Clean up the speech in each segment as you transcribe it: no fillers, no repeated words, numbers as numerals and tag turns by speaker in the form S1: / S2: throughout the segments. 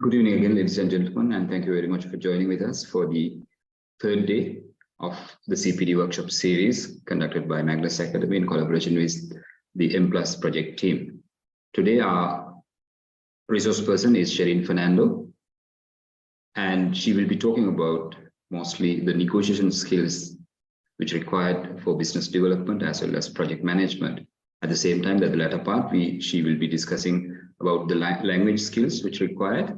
S1: Good evening again, ladies and gentlemen, and thank you very much for joining with us for the third day of the CPD workshop series conducted by Magnus Academy in collaboration with the M+ project team. Today, our resource person is Sherin Fernando, and she will be talking about mostly the negotiation skills which are required for business development as well as project management. At the same time, at the latter part, she will be discussing about the language skills which are required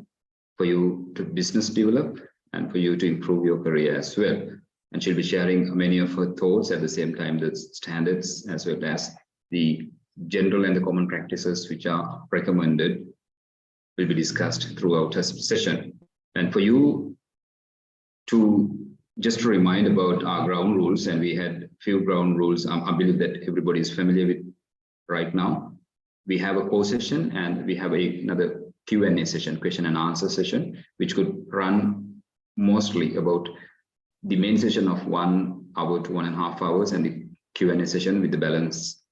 S1: for you to business develop and for you to improve your career as well. And she'll be sharing many of her thoughts at the same time, the standards as well as the general and the common practices which are recommended will be discussed throughout her session. And for you to just remind about our ground rules, and we had few ground rules I believe that everybody is familiar with right now. We have a core session and we have another Q&A session, question and answer session, which could run mostly about the main session of 1 hour to 1.5 hours and the Q&A session with the balance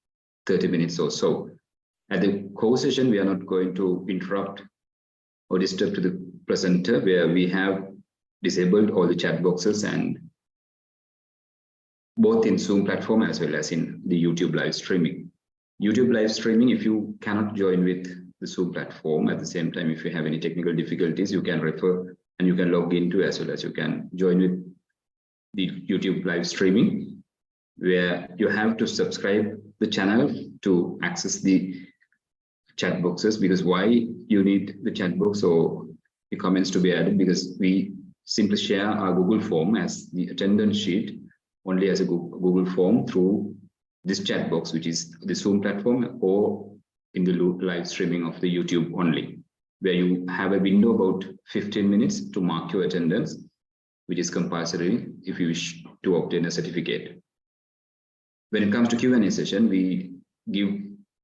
S1: 30 minutes or so. At the core session, we are not going to interrupt or disturb to the presenter, where we have disabled all the chat boxes and both in Zoom platform as well as in the YouTube live streaming. YouTube live streaming, if you cannot join with the Zoom platform at the same time, if you have any technical difficulties, you can refer and you can log into as well as you can join with the YouTube live streaming, where you have to subscribe the channel to access the chat boxes. Because why you need the chat box or the comments to be added? Because we simply share our Google form as the attendance sheet only as a Google form through this chat box, which is the Zoom platform, or in the live streaming of the YouTube only, where you have a window about 15 minutes to mark your attendance, which is compulsory if you wish to obtain a certificate. When it comes to Q&A session, we give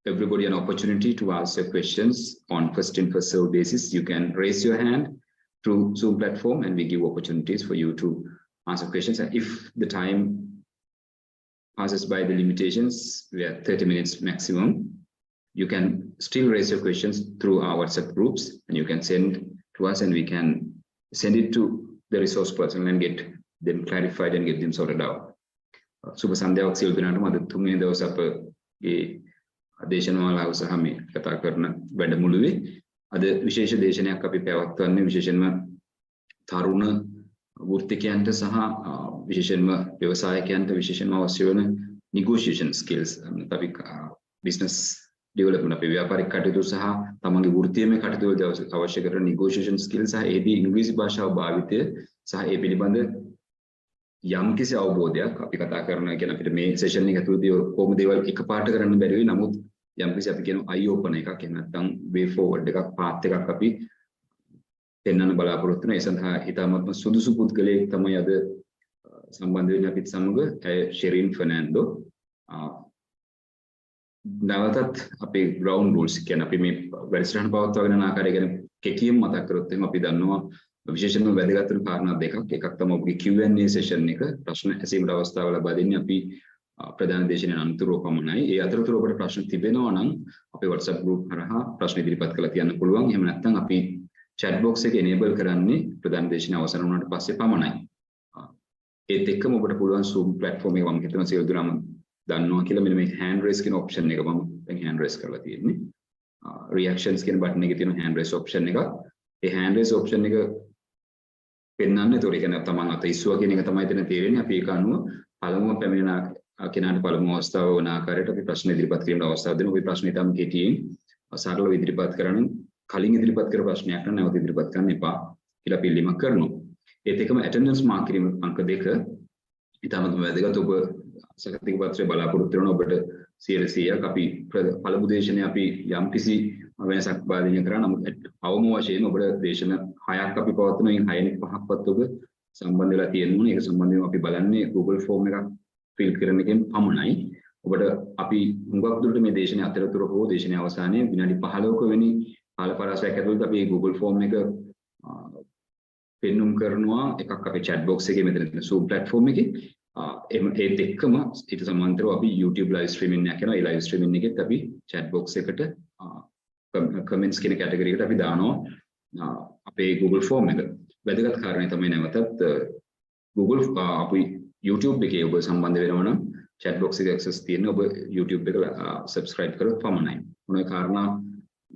S1: everybody an opportunity to ask their questions on first in first serve basis. You can raise your hand through Zoom platform and we give opportunities for you to answer questions. And if the time passes by the limitations, we are 30 minutes maximum, you can still raise your questions through our WhatsApp groups, and you can send to us and we can send it to the resource person and get them clarified and get them sorted out. Suba Sandhyaවක් සියලු දිනාටම අද තුන්වෙනි දවස් අපගේ දේශනාවල සහ මේ කතා කරන වැඩමුළුවේ අද විශේෂ දේශනයක් අපි පැවැත්වන්නේ විශේෂයෙන්ම තරුණ වෘත්තිකයන්ට සහ විශේෂයෙන්ම ව්‍යවසායකයන්ට විශේෂයෙන්ම අවශ්‍ය වන negotiation skills. අපි business development අපේ ව්‍යාපාරික කටයුතු සහ තමන්ගේ වෘත්තීයමය කටයුතු වලදී අවශ්‍ය කරන negotiation skills සහ ඒදී ඉංග්‍රීසි භාෂාව භාවිතය සහ ඒ පිළිබඳ යම්කිසි අවබෝධයක් අපි කතා කරනවා. කියන අපිට මේ සෙෂන් එක ඇතුළතදී කොහොම දේවල් එකපාරට කරන්න බැරි වෙයි. නමුත් යම්කිසි අපි කියන eye open එකක් එහෙම නැත්නම් way forward එකක් path එකක් අපි පෙන්වන්න බලාපොරොත්තු වෙනවා. ඒ සඳහා ඉතාමත්ම සුදුසු පුද්ගලයෙක් තමයි අද සම්බන්ධ වෙන්නේ අපිත් සමග, ෂෙරින් ෆර්නැන්ඩෝ. නැවතත් අපේ ground rules කියන අපි මේ වැඩසටහන පවත්වාගෙන යන ආකාරය ගැන කෙටියෙන් මතක් කරොත් එහෙනම් අපි දන්නවා විශේෂයෙන්ම වැදගත් වෙන කාරණා දෙකක්. එකක් තමයි ඔබගේ Q&A session එක. ප්‍රශ්න ඇසීමට අවස්ථාව ලබා දෙන්නේ අපි ප්‍රධාන දේශනයේ අනතුරුව පමණයි. ඒ අතරතුර ඔබට ප්‍රශ්න තිබෙනවා නම් අපේ WhatsApp group හරහා ප්‍රශ්න ඉදිරිපත් කරලා තියන්න පුළුවන්. එහෙම නැත්නම් අපි chat box එක enable කරන්නේ ප්‍රධාන දේශනාව අවසන් වුණාට පස්සේ පමණයි. ඒත් එක්කම ඔබට පුළුවන් Zoom platform එක මම හිතනවා සියලු දෙනාම දන්නවා කියලා. මෙන්න මේ hand raise කියන option එක මම දැන් hand raise කරලා තියෙන්නේ. reactions කියන button එකේ තියෙන hand raise option එක. ඒ hand raise option එක පෙන්වන්නේ ඒතකොට කියන්නේ තමන් අත ඉස්සුවා කියන එක තමයි එතන තේරෙන්නේ. අපි ඒක අනුව පළමුව පැමිණෙන කෙනාට පළමු අවස්ථාව වන ආකාරයට අපි ප්‍රශ්න ඉදිරිපත් කිරීමට අවස්ථාව දෙනවා. ওই ප්‍රශ්න ඊටම කෙටියෙන් සරලව ඉදිරිපත් කරන්න. කලින් ඉදිරිපත් කර ප්‍රශ්නයක් නම් නැවත ඉදිරිපත් කරන්න එපා කියලා පිළිමක් කරනවා. ඒත් එකම attendance mark කිරීම අංක 2 ඊටම වැදගත්. ඔබ සකතික පත්‍රය බලාපොරොත්තු වෙනවා ඔබට 100%ක් අපි පළමු දේශනේ අපි යම්කිසි වෙනසක් බාධනය කරා. නමුත් අවම වශයෙන් ඔබට දේශන 6ක් අපි පවත්වනවා. ඉන් 6න් 5ක්වත් ඔබ සම්බන්ධ වෙලා තියෙනවා. ඒක සම්බන්ධව අපි බලන්නේ Google form එකක් fill කරන එකෙන් පමණයි. ඔබට අපි හුඟක් දුරට මේ දේශනේ අතරතුර හෝ දේශනේ අවසානයේ විනාඩි 15ක වෙනි කාල පරාසයක් ඇතුළත අපි Google form එක පෙන්눔 කරනවා. එකක් අපේ chat box එකේ මෙතන තියෙන Zoom platform එකේ. ඒත් එක්කම ඊට සමාන්තරව අපි YouTube live streaming එකක් කරනවා. ඒ live streaming එකෙත් අපි chat box එකට comments කියන category එකට අපි දානවා අපේ Google form එක. වැදගත් කාරණේ තමයි නැවතත් Google අපි YouTube එකේ ඔබ සම්බන්ධ වෙනවා නම් chat box එක access තියෙන ඔබ YouTube එක subscribe කරොත් පමණයි. මොන කාරණා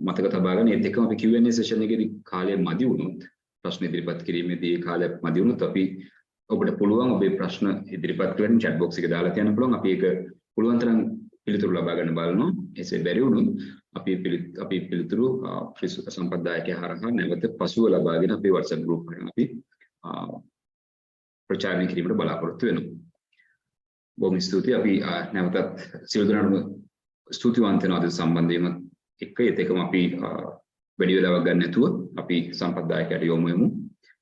S1: මතක තබා ගන්න. ඒත් එක්කම අපි Q&A session එකේදී කාලය මදි වුණොත් ප්‍රශ්න ඉදිරිපත් කිරීමේදී කාලය මදි වුණොත් අපි ඔබට පුළුවන් ඔබේ ප්‍රශ්න ඉදිරිපත් කරන්න chat box එකේ දාලා තියන්න පුළුවන්. අපි ඒක පුළුවන් තරම් පිළිතුරු ලබා ගන්න බලනවා. එසේ බැරි වුණොත් අපි පිළිතුරු සම්ප්‍රදායකයා හරහා නැවත පසුව ලබාගෙන අපේ WhatsApp group එකෙන් අපි ප්‍රචාරණය කිරීමට බලාපොරොත්තු වෙනවා. බොහොම ස්තුතියි. අපි නැවතත් සියලු දෙනාටම ස්තුතිවන්ත වෙනවා අද සම්බන්ධ වීමත් එක්ක. ඒත් එකම අපි වැඩි වෙලාවක් ගන්න නැතුව අපි සම්ප්‍රදායකයට යොමු වෙමු.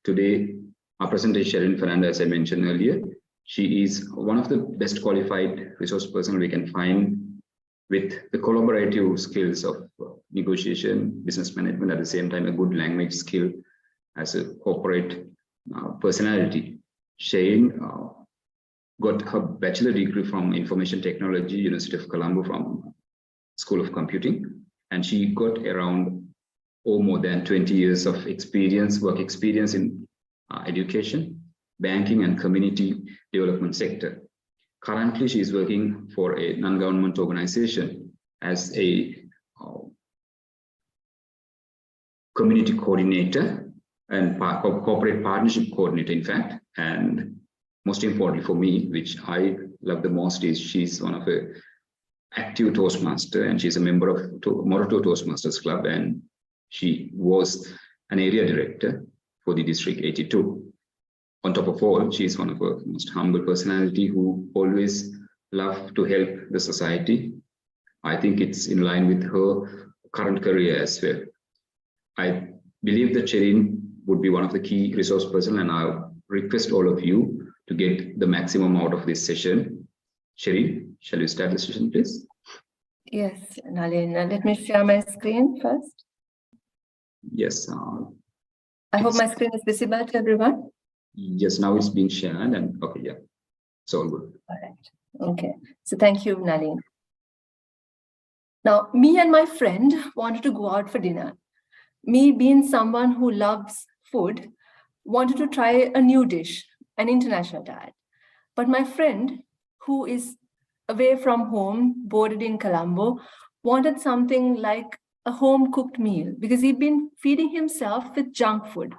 S1: Today our presenter is Sherin Fernandez, as I mentioned earlier. She is one of the best qualified resource person we can find with the collaborative skills of negotiation, business management, at the same time a good language skill as a corporate personality. Sherin got her bachelor degree from Information Technology, University of Colombo, from School of Computing, and she got around more than 20 years of work experience in education, banking and community development sector. Currently, she is working for a non-government organization as a community coordinator and corporate partnership coordinator, in fact. And most importantly for me, which I love the most, is she's one of a active Toastmaster, and she's a member of Morato Toastmasters Club, and she was an area director for the District 82. On top of all, she is one of the most humble personality who always love to help the society. I think it's in line with her current career as well. I believe that Sherin would be one of the key resource person, and I request all of you to get the maximum out of this session. Sherin, shall you start the session, please?
S2: Yes, Nalin. Let me share my screen first.
S1: Yes.
S2: I hope my screen is visible to everyone.
S1: Yes, now it's being shared, and okay, yeah, it's all good.
S2: All right. Okay. So thank you, Nalin. Now, me and my friend wanted to go out for dinner. Me, being someone who loves food, wanted to try a new dish, an international diet. But my friend, who is away from home, boarded in Colombo, wanted something like a home-cooked meal because he'd been feeding himself with junk food.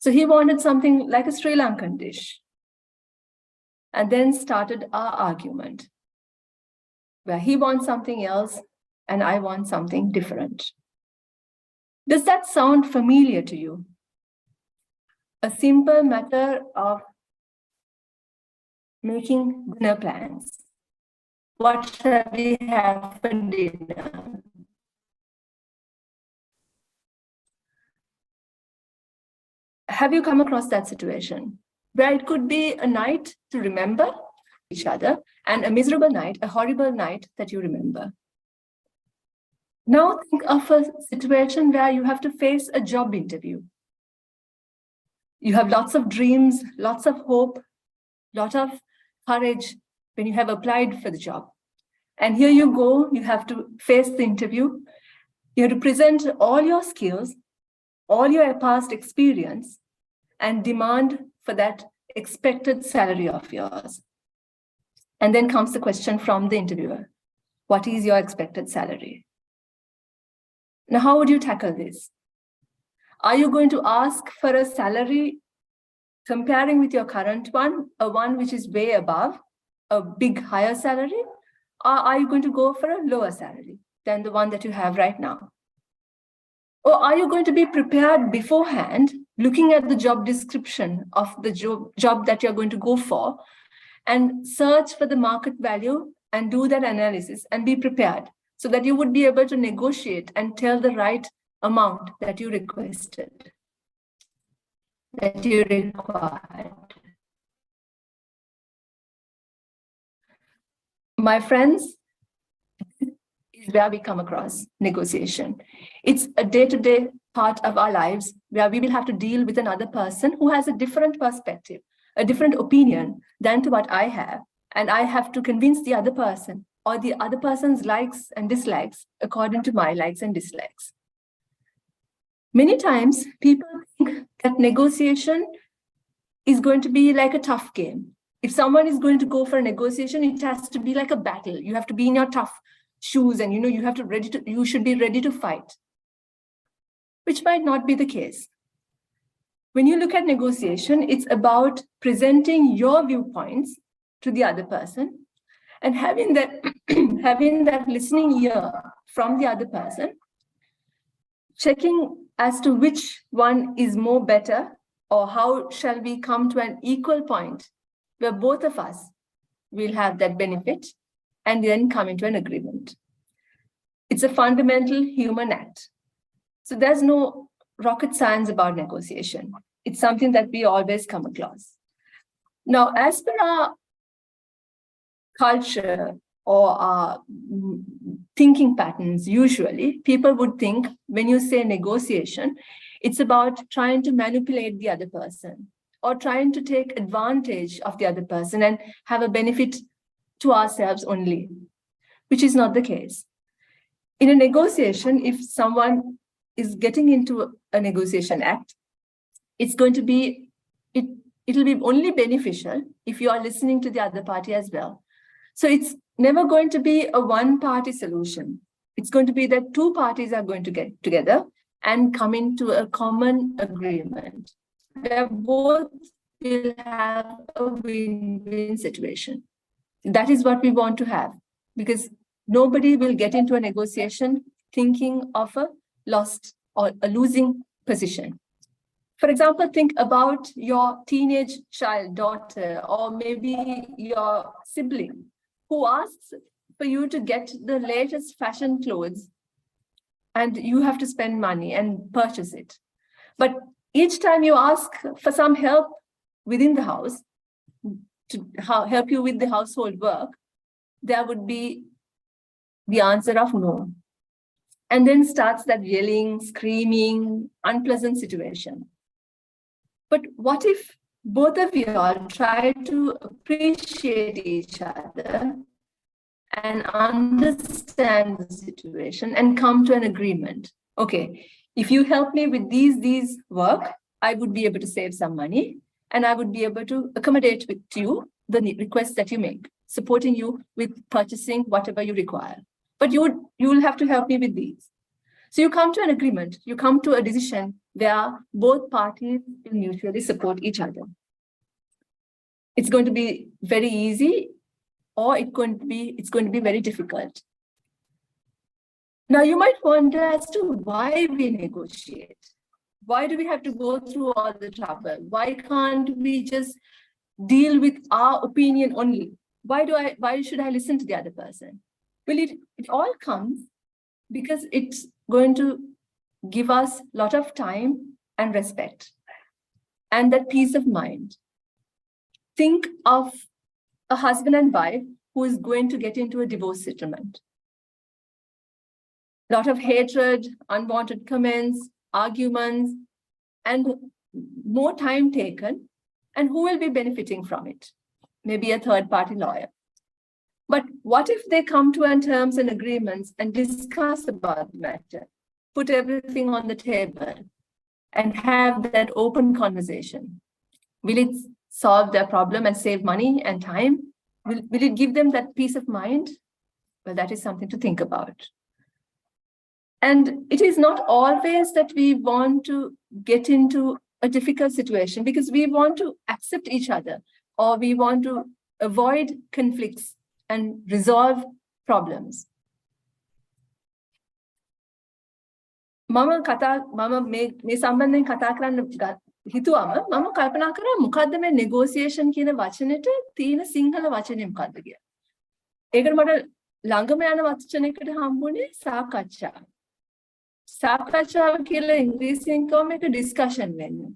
S2: So he wanted something like a Sri Lankan dish. And then started our argument, where he wants something else and I want something different. Does that sound familiar to you? A simple matter of making dinner plans. What shall we have for dinner? Have you come across that situation where it could be a night to remember each other and a miserable night, a horrible night that you remember? Now think of a situation where you have to face a job interview. You have lots of dreams, lots of hope, lot of courage when you have applied for the job. And here you go, you have to face the interview. You have to present all your skills, all your past experience, and demand for that expected salary of yours. And then comes the question from the interviewer. What is your expected salary? Now, how would you tackle this? Are you going to ask for a salary comparing with your current one, a one which is way above, a big higher salary? Or are you going to go for a lower salary than the one that you have right now? Or are you going to be prepared beforehand, looking at the job description of the job that you're going to go for, and search for the market value and do that analysis and be prepared so that you would be able to negotiate and tell the right amount that you requested, that you required. My friends, is where we come across negotiation. It's a day-to-day part of our lives where we will have to deal with another person who has a different perspective, a different opinion than to what I have. And I have to convince the other person or the other person's likes and dislikes according to my likes and dislikes. Many times people that negotiation is going to be like a tough game. If someone is going to go for a negotiation, it has to be like a battle. You have to be in your tough shoes, and you should be ready to fight, which might not be the case. When you look at negotiation, it's about presenting your viewpoints to the other person and having that having that listening ear from the other person, checking as to which one is more better, or how shall we come to an equal point where both of us will have that benefit, and then come into an agreement. It's a fundamental human act. So there's no rocket science about negotiation. It's something that we always come across. Now, as per our culture or our thinking patterns, usually people would think when you say negotiation, it's about trying to manipulate the other person or trying to take advantage of the other person and have a benefit to ourselves only, which is not the case. In a negotiation, if someone is getting into a negotiation act, it's going to be, it'll be only beneficial if you are listening to the other party as well. So it's never going to be a one-party solution. It's going to be that two parties are going to get together and come into a common agreement where both will have a win-win situation. That is what we want to have, because nobody will get into a negotiation thinking of a lost or a losing position. For example, think about your teenage child, daughter, or maybe your sibling who asks for you to get the latest fashion clothes, and you have to spend money and purchase it. But each time you ask for some help within the house to help you with the household work, there would be the answer of no. And then starts that yelling, screaming, unpleasant situation. But what if both of you all try to appreciate each other and understand the situation and come to an agreement? Okay, if you help me with these work, I would be able to save some money, and I would be able to accommodate with you the requests that you make, supporting you with purchasing whatever you require. But you will have to help me with these. So you come to an agreement, you come to a decision where both parties will mutually support each other. It's going to be very easy, or it's going to be very difficult. Now you might wonder as to why we negotiate. Why do we have to go through all the trouble? Why can't we just deal with our opinion only? Why should I listen to the other person? Well, it all comes because it's going to give us a lot of time and respect and that peace of mind. Think of a husband and wife who is going to get into a divorce settlement. A lot of hatred, unwanted comments, arguments, and more time taken. And who will be benefiting from it? Maybe a third-party lawyer. But what if they come to terms and agreements and discuss about the matter, put everything on the table, and have that open conversation? Will it solve their problem and save money and time? Will it give them that peace of mind? Well, that is something to think about. And it is not always that we want to get into a difficult situation because we want to accept each other, or we want to avoid conflicts and resolve problems. මම මේ සම්බන්ධයෙන් කතා කරන්න හිතුවම මම කල්පනා කරා මොකද්ද මේ negotiation කියන වචනෙට තියෙන සිංහල වචනේ මොකද්ද කියලා. ඒකට මට ළඟම යන වචනයකට හම්බුනේ සාකච්ඡා. සාකච්ඡාව කියලා ඉංග්‍රීසියෙන් කියවම ඒක discussion වෙන්නේ.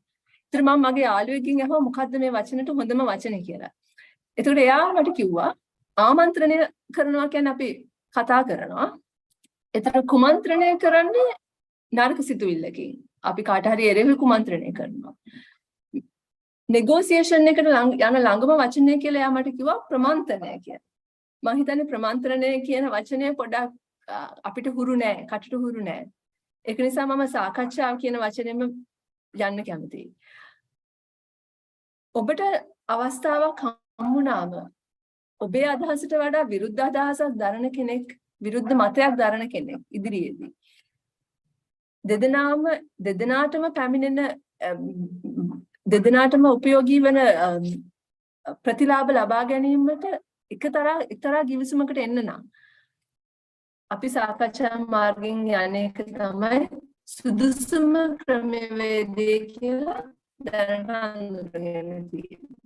S2: ඒතර මම මගේ යාළුවෙක්ගෙන් අහුවා මොකද්ද මේ වචනෙට හොඳම වචනේ කියලා. එතකොට එයා මට කිව්වා ආමන්ත්‍රණය කරනවා කියන්නේ අපි කතා කරනවා. එතන කුමන්ත්‍රණය කරන්නේ නරක සිතුවිල්ලකින්. අපි කාට හරි එරෙහිව කුමන්ත්‍රණය කරනවා. negotiation එකට යන ළඟම වචනය කියලා එයා මට කිව්වා ප්‍රමන්ත්‍රණය කියලා. මම හිතන්නේ ප්‍රමන්ත්‍රණය කියන වචනය පොඩක් අපිට හුරු නෑ, කටට හුරු නෑ. ඒක නිසා මම සාකච්ඡාව කියන වචනේම යන්න කැමතියි. ඔබට අවස්ථාවක් හම්බුනාම ඔබේ අදහසට වඩා විරුද්ධ අදහසක් දරන කෙනෙක්, විරුද්ධ මතයක් දරන කෙනෙක් ඉදිරියේදී දෙදෙනාටම පැමිණෙන දෙදෙනාටම උපයෝගී වන ප්‍රතිලාභ ලබා ගැනීමට එක්තරා ගිවිසුමකට එන්න නම් අපි සාකච්ඡා මාර්ගයෙන් යන්නේ තමයි සුදුසුම ක්‍රමවේදය කියලා දැනට හඳුනගෙන තියෙනවා.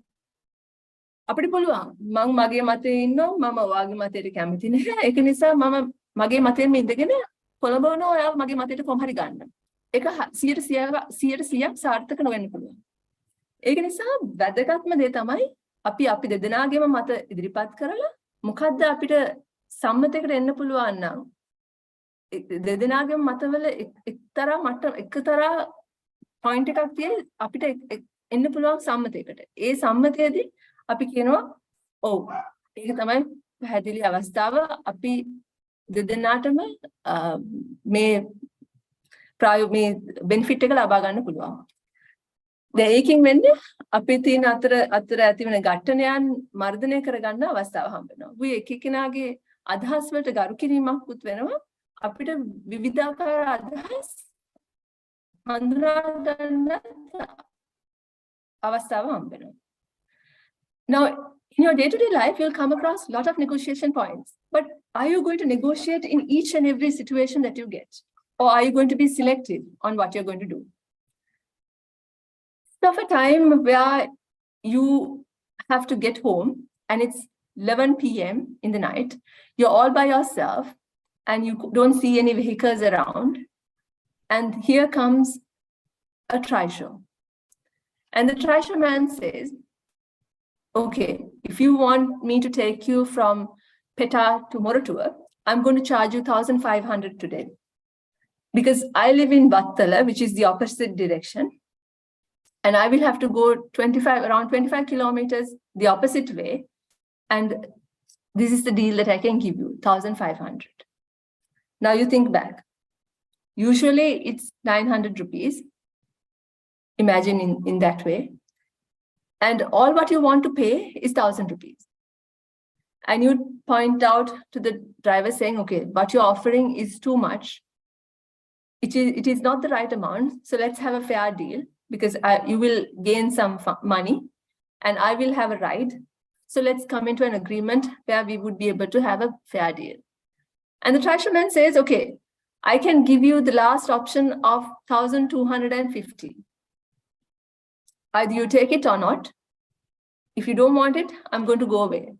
S2: අපිට පුළුවන් මම මගේ මතයේ ඉන්නවා මම ඔයාගේ මතයට කැමති නැහැ ඒක නිසා මම මගේ මතයෙන්ම ඉඳගෙන කොළඹවනවා ඔයා මගේ මතයට කොහොම හරි ගන්න. ඒක 100% සාර්ථක නොවෙන්න පුළුවන්. ඒක නිසා වැදගත්ම දේ තමයි අපි දෙදෙනාගේම මත ඉදිරිපත් කරලා මොකද්ද අපිට සම්මතයකට එන්න පුළුවන් නම් දෙදෙනාගේම මතවල එකතරා පොයින්ට් එකක් තියෙන අපිට එන්න පුළුවන් සම්මතයකට. ඒ සම්මතයේදී අපි කියනවා ඔව් ඒක තමයි පැහැදිලි අවස්ථාව අපි දෙදෙනාටම මේ බෙනිෆිට් එක ලබා ගන්න පුළුවන්. දැන් ඒකෙන් වෙන්නේ අපේ තියෙන අතර ඇති වෙන ගැටණයන් මර්ධනය කරගන්න අවස්ථාව හම්බ වෙනවා. we එකෙනාගේ අදහස් වලට ගරු කිරීමක් උත් වෙනවා. අපිට විවිධාකාර අදහස් හඳුනා ගන්න අවස්ථාව හම්බ වෙනවා. Now, in your day-to-day life, you'll come across a lot of negotiation points. But are you going to negotiate in each and every situation that you get? Or are you going to be selective on what you're going to do? So, of a time where you have to get home and it's 11 p.m. in the night, you're all by yourself and you don't see any vehicles around. And here comes a trishaw. And the trishaw man says, okay, if you want me to take you from Peta to Moratuwa, I'm going to charge you 1,500 today. Because I live in Battala, which is the opposite direction. And I will have to go around 25 kilometers the opposite way. And this is the deal that I can give you, 1,500. Now you think back. Usually it's 900 rupees. Imagine in that way. And all what you want to pay is 1,000 rupees. And you point out to the driver saying, okay, what you're offering is too much. It is not the right amount. So let's have a fair deal because you will gain some money and I will have a ride. So let's come into an agreement where we would be able to have a fair deal. And the trishaw man says, okay, I can give you the last option of 1,250. Either you take it or not. If you don't want it, I'm going to go away.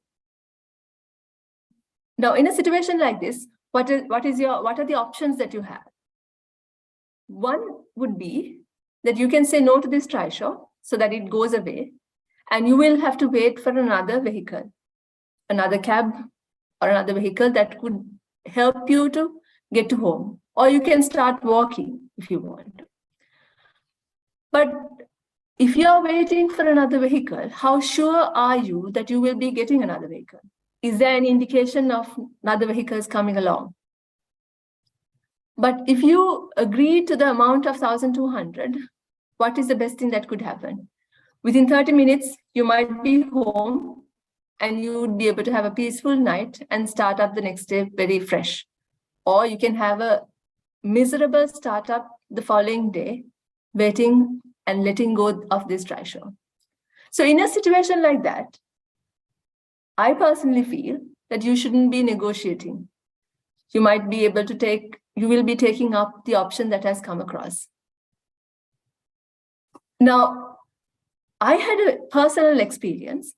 S2: Now, in a situation like this, what are the options that you have? One would be that you can say no to this trishaw so that it goes away, and you will have to wait for another vehicle, another cab or another vehicle that could help you to get to home. Or you can start walking if you want. But if you're waiting for another vehicle, how sure are you that you will be getting another vehicle? Is there any indication of another vehicles coming along? But if you agree to the amount of 1,200, what is the best thing that could happen? Within 30 minutes, you might be home and you would be able to have a peaceful night and start up the next day very fresh. Or you can have a miserable startup the following day, waiting and letting go of this trishaw. So in a situation like that, I personally feel that you shouldn't be negotiating. You will be taking up the option that has come across. Now, I had a personal experience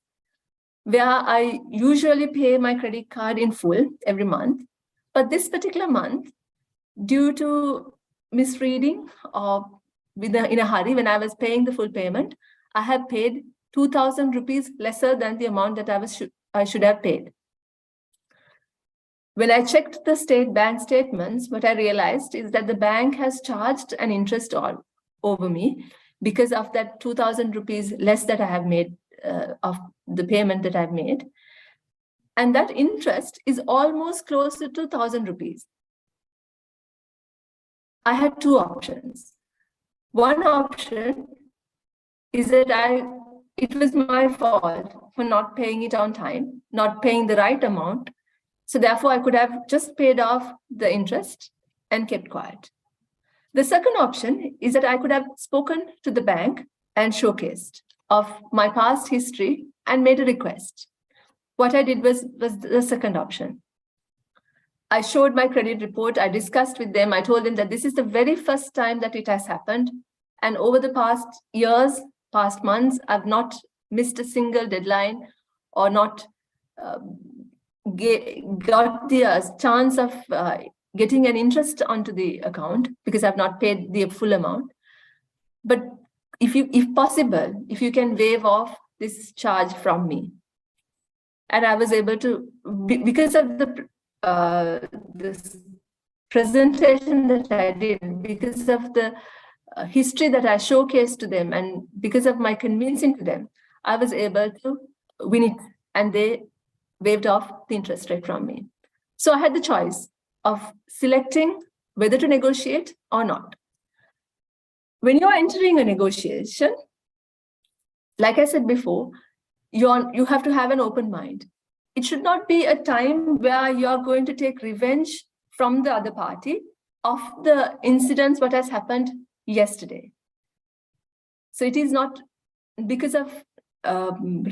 S2: where I usually pay my credit card in full every month. But this particular month, due to misreading or in a hurry, when I was paying the full payment, I have paid 2,000 rupees lesser than the amount that I should have paid. When I checked the bank statements, what I realized is that the bank has charged an interest over me because of that 2,000 rupees less that I have made of the payment that I've made. And that interest is almost closer to 1,000 rupees. I had two options. One option is that it was my fault for not paying it on time, not paying the right amount. So therefore, I could have just paid off the interest and kept quiet. The second option is that I could have spoken to the bank and showcased of my past history and made a request. What I did was the second option. I showed my credit report. I discussed with them. I told them that this is the very first time that it has happened. And over the past years, past months, I've not missed a single deadline or not got the chance of getting an interest onto the account because I've not paid the full amount. But if possible, if you can waive off this charge from me. And I was able to, because of this presentation that I did, because of the history that I showcased to them, and because of my convincing to them, I was able to win it, and they waived off the interest rate from me. So I had the choice of selecting whether to negotiate or not. When you're entering a negotiation, like I said before, you have to have an open mind. It should not be a time where you're going to take revenge from the other party of the incidents what has happened yesterday. So it is not because of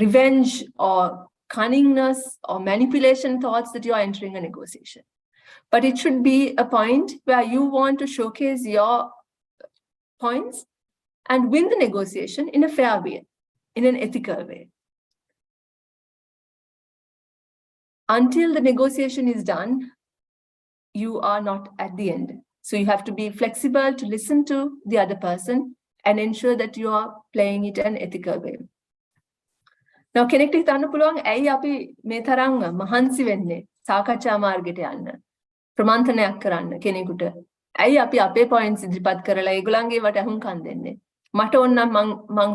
S2: revenge or cunningness or manipulation thoughts that you are entering a negotiation. But it should be a point where you want to showcase your points and win the negotiation in a fair way, in an ethical way. Until the negotiation is done, you are not at the end. So you have to be flexible to listen to the other person and ensure that you are playing it in an ethical way. Now, කෙනෙක්ට හිතන්න පුළුවන් ඇයි අපි මේ තරම් මහන්සි වෙන්නේ සාකච්ඡා මාර්ගයට යන්න ප්‍රමන්ත්‍රණයක් කරන්න කෙනෙකුට ඇයි අපි අපේ points ඉදිරිපත් කරලා ඒගොල්ලන්ගේ වට අහුම්කම් දෙන්නේ මට ඕන නම්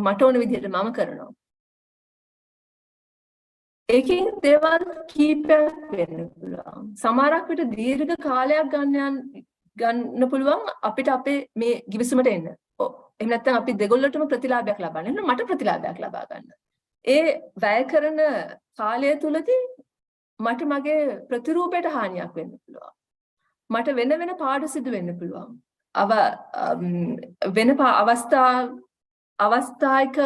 S2: මට ඕන විදිහට මම කරනවා. ඒකෙන් දේවල් කීපයක් වෙන්න පුළුවන්. සමහරක් විට දීර්ඝ කාලයක් ගන්න පුළුවන් අපිට අපේ මේ givisumට එන්න. එහෙම නැත්නම් අපි දෙගොල්ලටම ප්‍රතිලාභයක් ලබන්න. එහෙනම් මට ප්‍රතිලාභයක් ලබා ගන්න. ඒ වැය කරන කාලය තුලදී මට මගේ ප්‍රතිරූපයට හානියක් වෙන්න පුළුවන්. මට වෙන වෙන පාඩු සිදු වෙන්න පුළුවන්. වෙන අවස්ථායක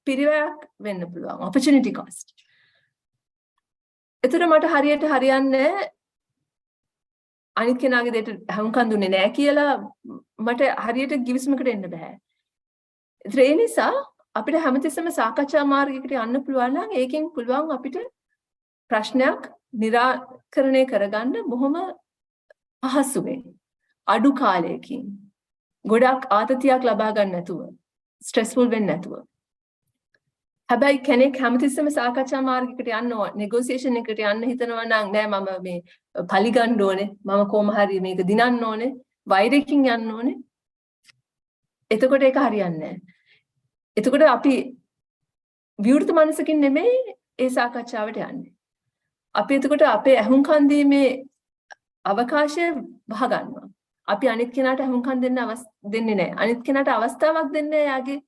S2: පිරිවැයක් වෙන්න පුළුවන්. opportunity cost. එතකොට මට හරියට හරියන්නේ අනිත් කෙනාගේ දෙයට හුම්කන් දුන්නේ නැහැ කියලා මට හරියට givisumකට එන්න බෑ. ඒ නිසා අපිට හැමතිස්සෙම සාකච්ඡා මාර්ගයකට යන්න පුළුවන් නම් ඒකෙන් පුළුවන් අපිට ප්‍රශ්නයක් निराකරණය කරගන්න බොහොම පහසුවෙන් අඩු කාලයකින් ගොඩක් ආතතියක් ලබා ගන්න නැතුව ස්ට්‍රෙස්ෆුල් වෙන්නේ නැතුව. හැබැයි කෙනෙක් හැමතිස්සෙම සාකච්ඡා මාර්ගයකට යන්න නෙගෝසියේෂන් එකට යන්න හිතනවා නම් නෑ මම මේ පලි ගන්න ඕනේ මම කොහොම හරි මේක දිනන්න ඕනේ වෛරකින් යන්න ඕනේ. එතකොට ඒක හරියන්නේ නෑ. එතකොට අපි විවෘත මනසකින් නෙමෙයි ඒ සාකච්ඡාවට යන්නේ. අපි එතකොට අපේ අහුම්කන් දීමේ අවකාශය වහ ගන්නවා. අපි අනිත් කෙනාට අහුම්කන් දෙන්නේ නැහැ. අනිත් කෙනාට අවස්ථාවක් දෙන්නේ යාගේ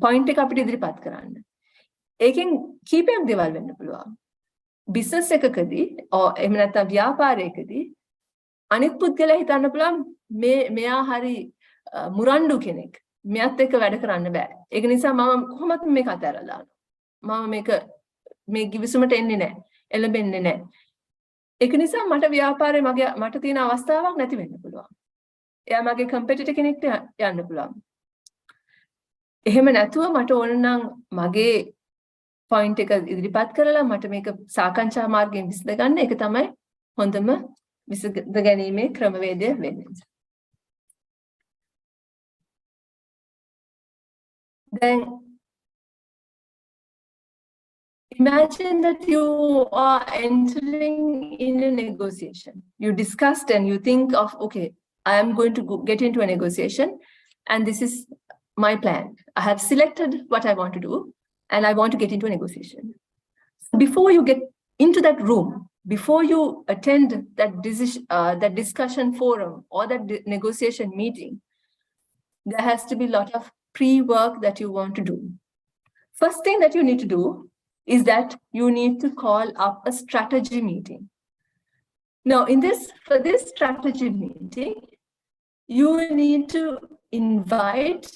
S2: පොයින්ට් එක අපිට ඉදිරිපත් කරන්න. ඒකෙන් කීපයක් දේවල් වෙන්න පුළුවන්. බිස්නස් එකකදී එහෙම නැත්නම් ව්‍යාපාරයකදී අනිත් පුද්ගලයා හිතන්න පුළුවන් මෙයා හරි මුරණ්ඩු කෙනෙක්. මෙයාත් එක්ක වැඩ කරන්න බෑ. ඒක නිසා මම කොහොමත් මේක අතහැරලා දානවා. මම මේ givisumට එන්නේ නැහැ. එළඹෙන්නේ නැහැ. ඒක නිසා මට ව්‍යාපාරේ මට තියෙන අවස්ථාවක් නැති වෙන්න පුළුවන්. එයා මගේ කම්පිටිටර් කෙනෙක්ට යන්න පුළුවන්. එහෙම නැතුව මට ඕන නම් මගේ පොයින්ට් එක ඉදිරිපත් කරලා මට මේක සාකච්ඡා මාර්ගයෙන් විසඳ ගන්න ඒක තමයි හොඳම විසඳ ගැනීමේ ක්‍රමවේදය වෙන්නේ. Then imagine that you are entering in a negotiation. You discussed and you think of, okay, I am going to get into a negotiation and this is my plan. I have selected what I want to do and I want to get into a negotiation. Before you get into that room, before you attend that discussion forum or that negotiation meeting, there has to be a lot of pre-work that you want to do. First thing that you need to do is that you need to call up a strategy meeting. Now, for this strategy meeting, you need to invite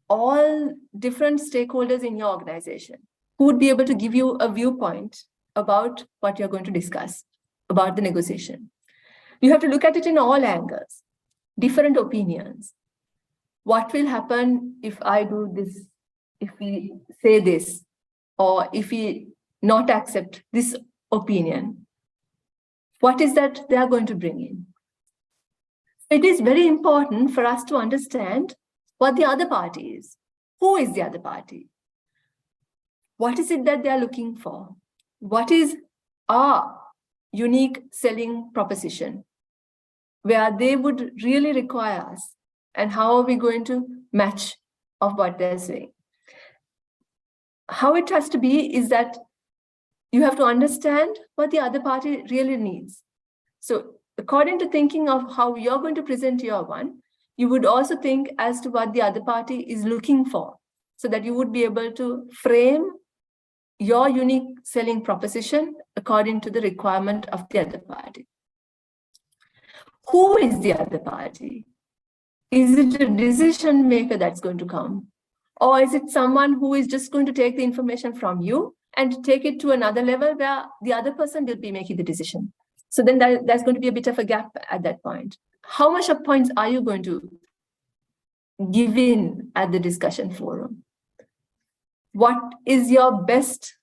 S2: all different stakeholders in your organization who would be able to give you a viewpoint about what you're going to discuss, about the negotiation. You have to look at it in all angles, different opinions. What will happen if I do this, if we say this, or if we not accept this opinion? What is that they are going to bring in? It is very important for us to understand what the other party is. Who is the other party? What is it that they are looking for? What is our unique selling proposition where they would really require us, and how are we going to match of what they're saying? How it has to be is that you have to understand what the other party really needs. So according to thinking of how you're going to present your one, you would also think as to what the other party is looking for, so that you would be able to frame your unique selling proposition according to the requirement of the other party. Who is the other party? Is it a decision maker that's going to come? Or is it someone who is just going to take the information from you and take it to another level where the other person will be making the decision? So then there's going to be a bit of a gap at that point. How much of points are you going to give in at the discussion forum? What is your best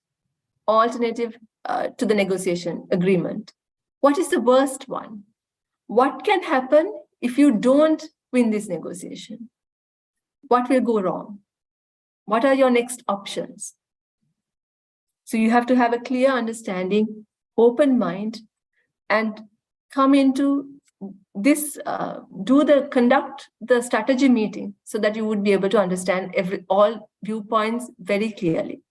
S2: alternative to the negotiation agreement? What is the worst one? What can happen if you don't win this negotiation? What will go wrong? What are your next options? So you have to have a clear understanding, open mind, and come into this, conduct the strategy meeting so that you would be able to understand all viewpoints very clearly.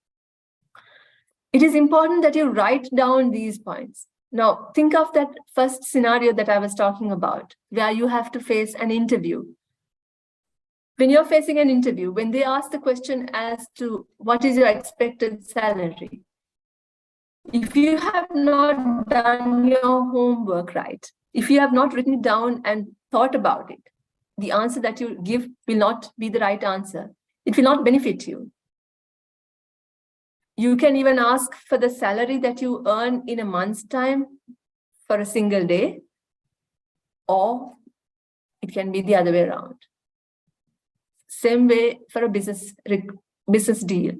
S2: It is important that you write down these points. Now, think of that first scenario that I was talking about, where you have to face an interview. When you're facing an interview, when they ask the question as to what is your expected salary, if you have not done your homework right, if you have not written it down and thought about it, the answer that you give will not be the right answer. It will not benefit you. You can even ask for the salary that you earn in a month's time for a single day, or it can be the other way around. Same way for a business deal.